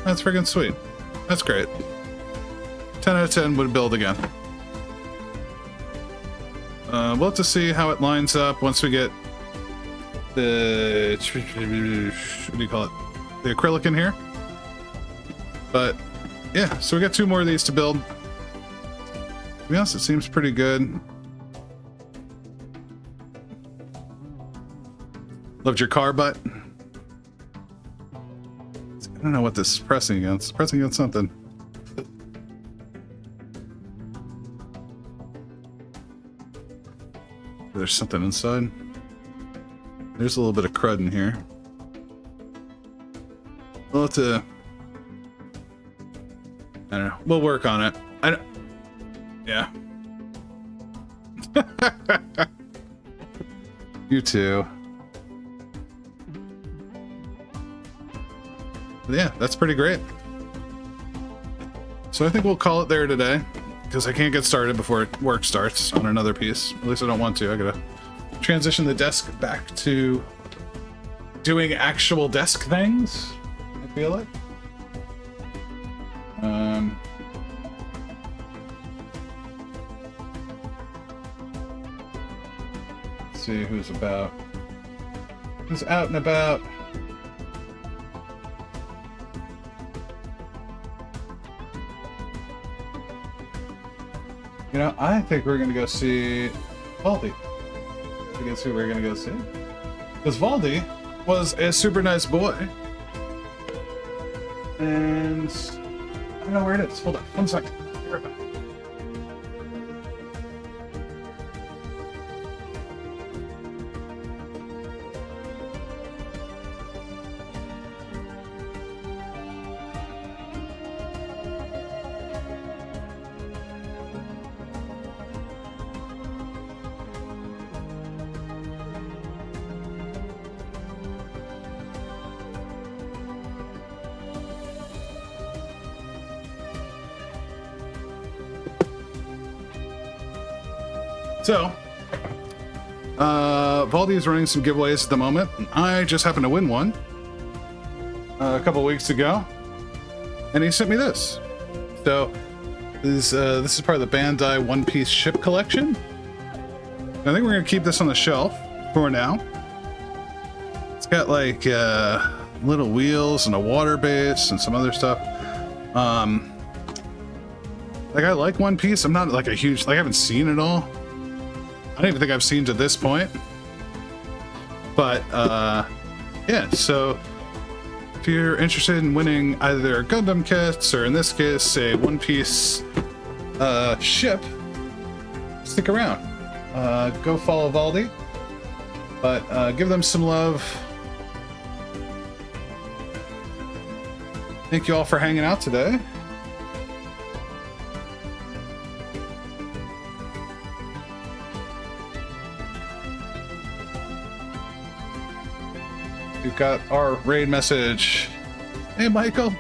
That's friggin' sweet. That's great. 10 out of 10 would build again. We'll have to see how it lines up once we get the, what do you call it? The acrylic in here. But yeah, so we got 2 more of these to build. To be honest, it seems pretty good. Loved your car butt. I don't know what this is pressing against. It's pressing against something. There's something inside. There's a little bit of crud in here. We'll have to. I don't know. We'll work on it. I don't. Yeah. You too. But yeah, that's pretty great. So I think we'll call it there today, because I can't get started before work starts on another piece. At least I don't want to. I gotta transition the desk back to doing actual desk things, I feel like. Let's see who's out and about. You know, I think we're gonna go see Valdi. I think that's who we're gonna go see. Because Valdi was a super nice boy. And I don't know where it is. Hold on, 1 second. Be right back. So, Valdi is running some giveaways at the moment. I just happened to win one a couple weeks ago, and he sent me this. So, this is part of the Bandai One Piece ship collection. I think we're gonna keep this on the shelf for now. It's got like little wheels and a water base and some other stuff. Like I like One Piece. I'm not like a huge I haven't seen it all. I don't even think I've seen to this point. But, yeah, so if you're interested in winning either Gundam kits or in this case, a One Piece ship, stick around. Go follow Valdi. But give them some love. Thank you all for hanging out today. We've got our raid message. Hey, Michael.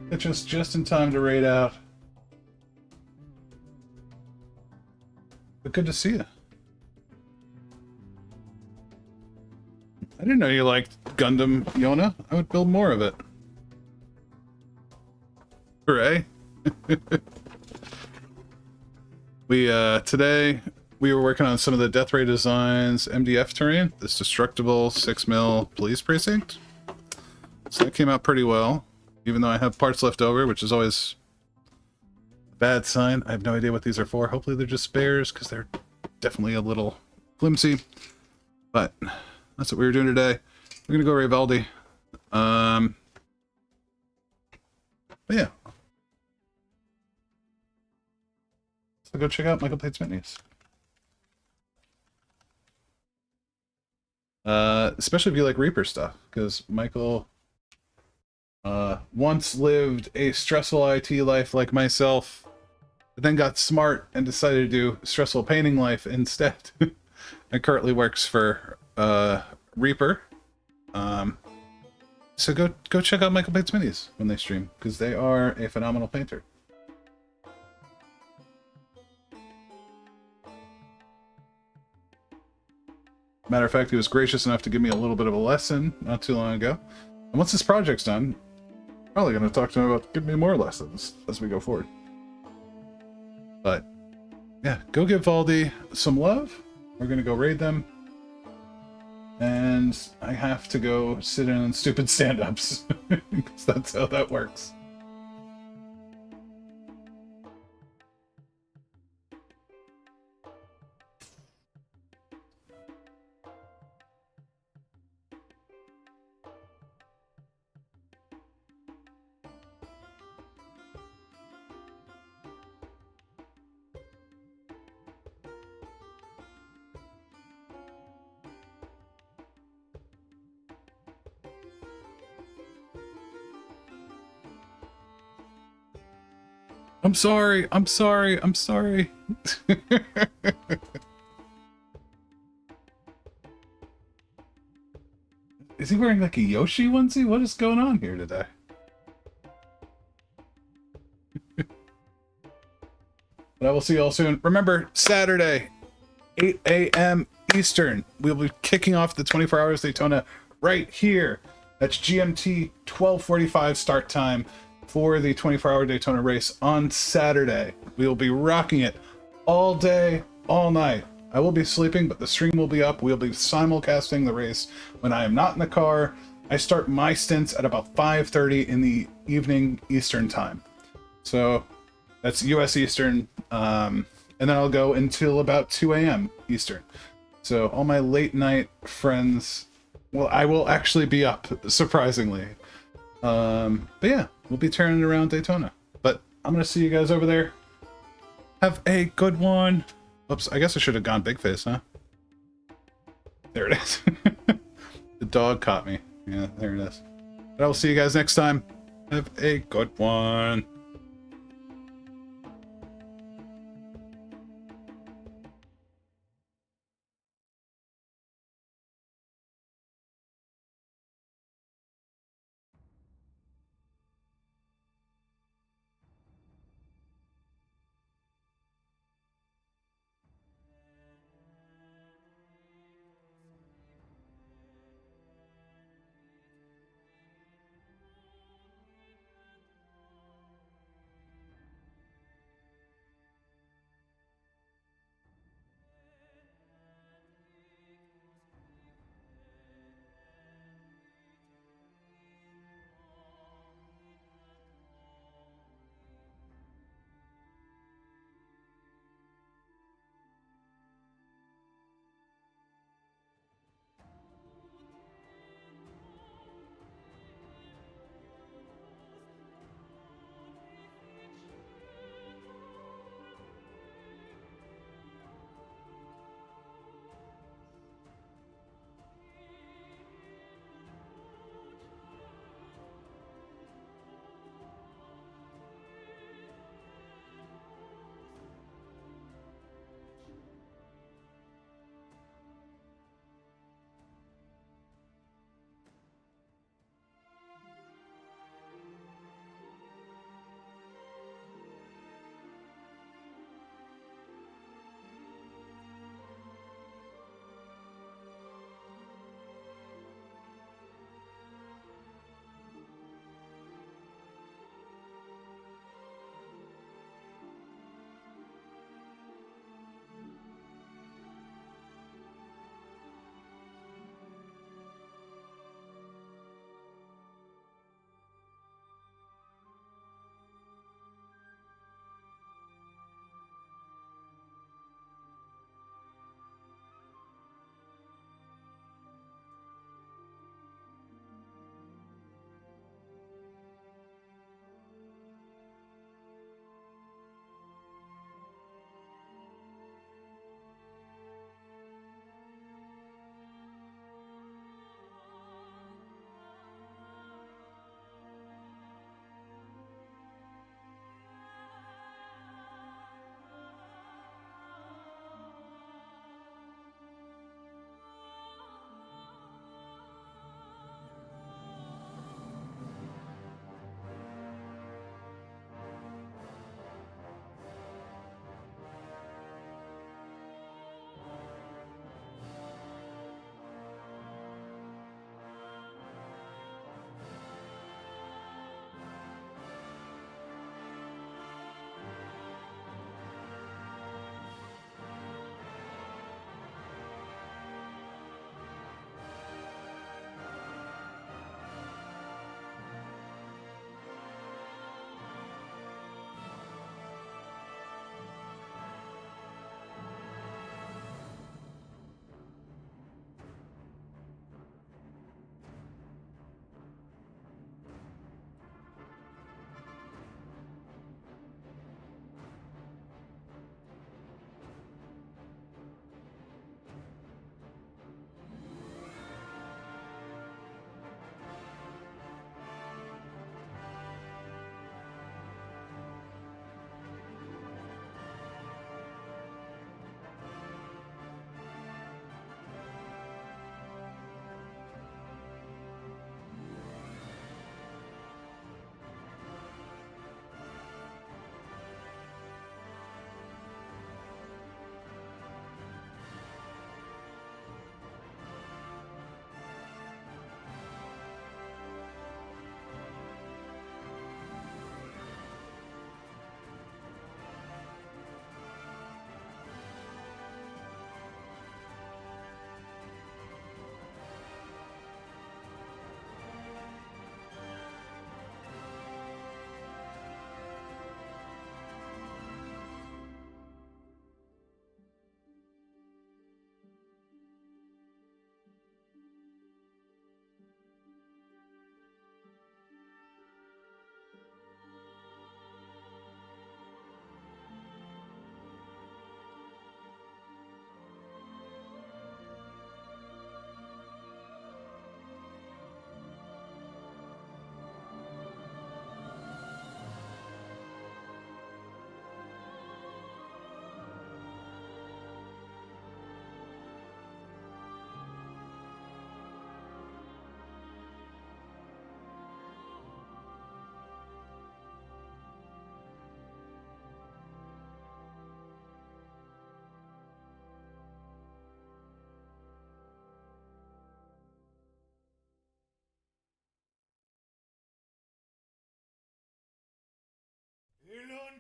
It's just in time to raid out. But good to see you. I didn't know you liked Gundam, Yona. I would build more of it. Hooray. Today we were working on some of the Death Ray Designs MDF terrain, this destructible 6mm police precinct. So that came out pretty well, even though I have parts left over, which is always a bad sign. I have no idea what these are for. Hopefully they're just spares, because they're definitely a little flimsy. But that's what we were doing today. We're gonna go Ray Valdi. But yeah. So go check out Michael Plates Minis. Especially if you like Reaper stuff, because Michael once lived a stressful IT life like myself, but then got smart and decided to do stressful painting life instead. And currently works for Reaper. So go check out Michael Paints Minis when they stream, because they are a phenomenal painter. Matter of fact, he was gracious enough to give me a little bit of a lesson not too long ago. And once this project's done, I'm probably going to talk to him about giving me more lessons as we go forward. But yeah, go give Valdi some love. We're going to go raid them. And I have to go sit in on stupid stand-ups, because that's how that works. I'm sorry. I'm sorry. I'm sorry. Is he wearing like a Yoshi onesie? What is going on here today? But I will see you all soon. Remember, Saturday, 8 a.m. Eastern. We'll be kicking off the 24 Hours Daytona right here. That's GMT 12:45 start time for the 24-hour Daytona race on Saturday. We will be rocking it all day, all night. I will be sleeping, but the stream will be up. We'll be simulcasting the race when I am not in the car. I start my stints at about 5:30 in the evening Eastern time. So that's US Eastern. And then I'll go until about 2 a.m. Eastern. So all my late night friends, well, I will actually be up, surprisingly. But yeah, we'll be turning around Daytona. But I'm going to see you guys over there. Have a good one. Oops, I guess I should have gone big face, huh? There it is. The dog caught me. Yeah, there it is. But I will see you guys next time. Have a good one.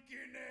Pumpkin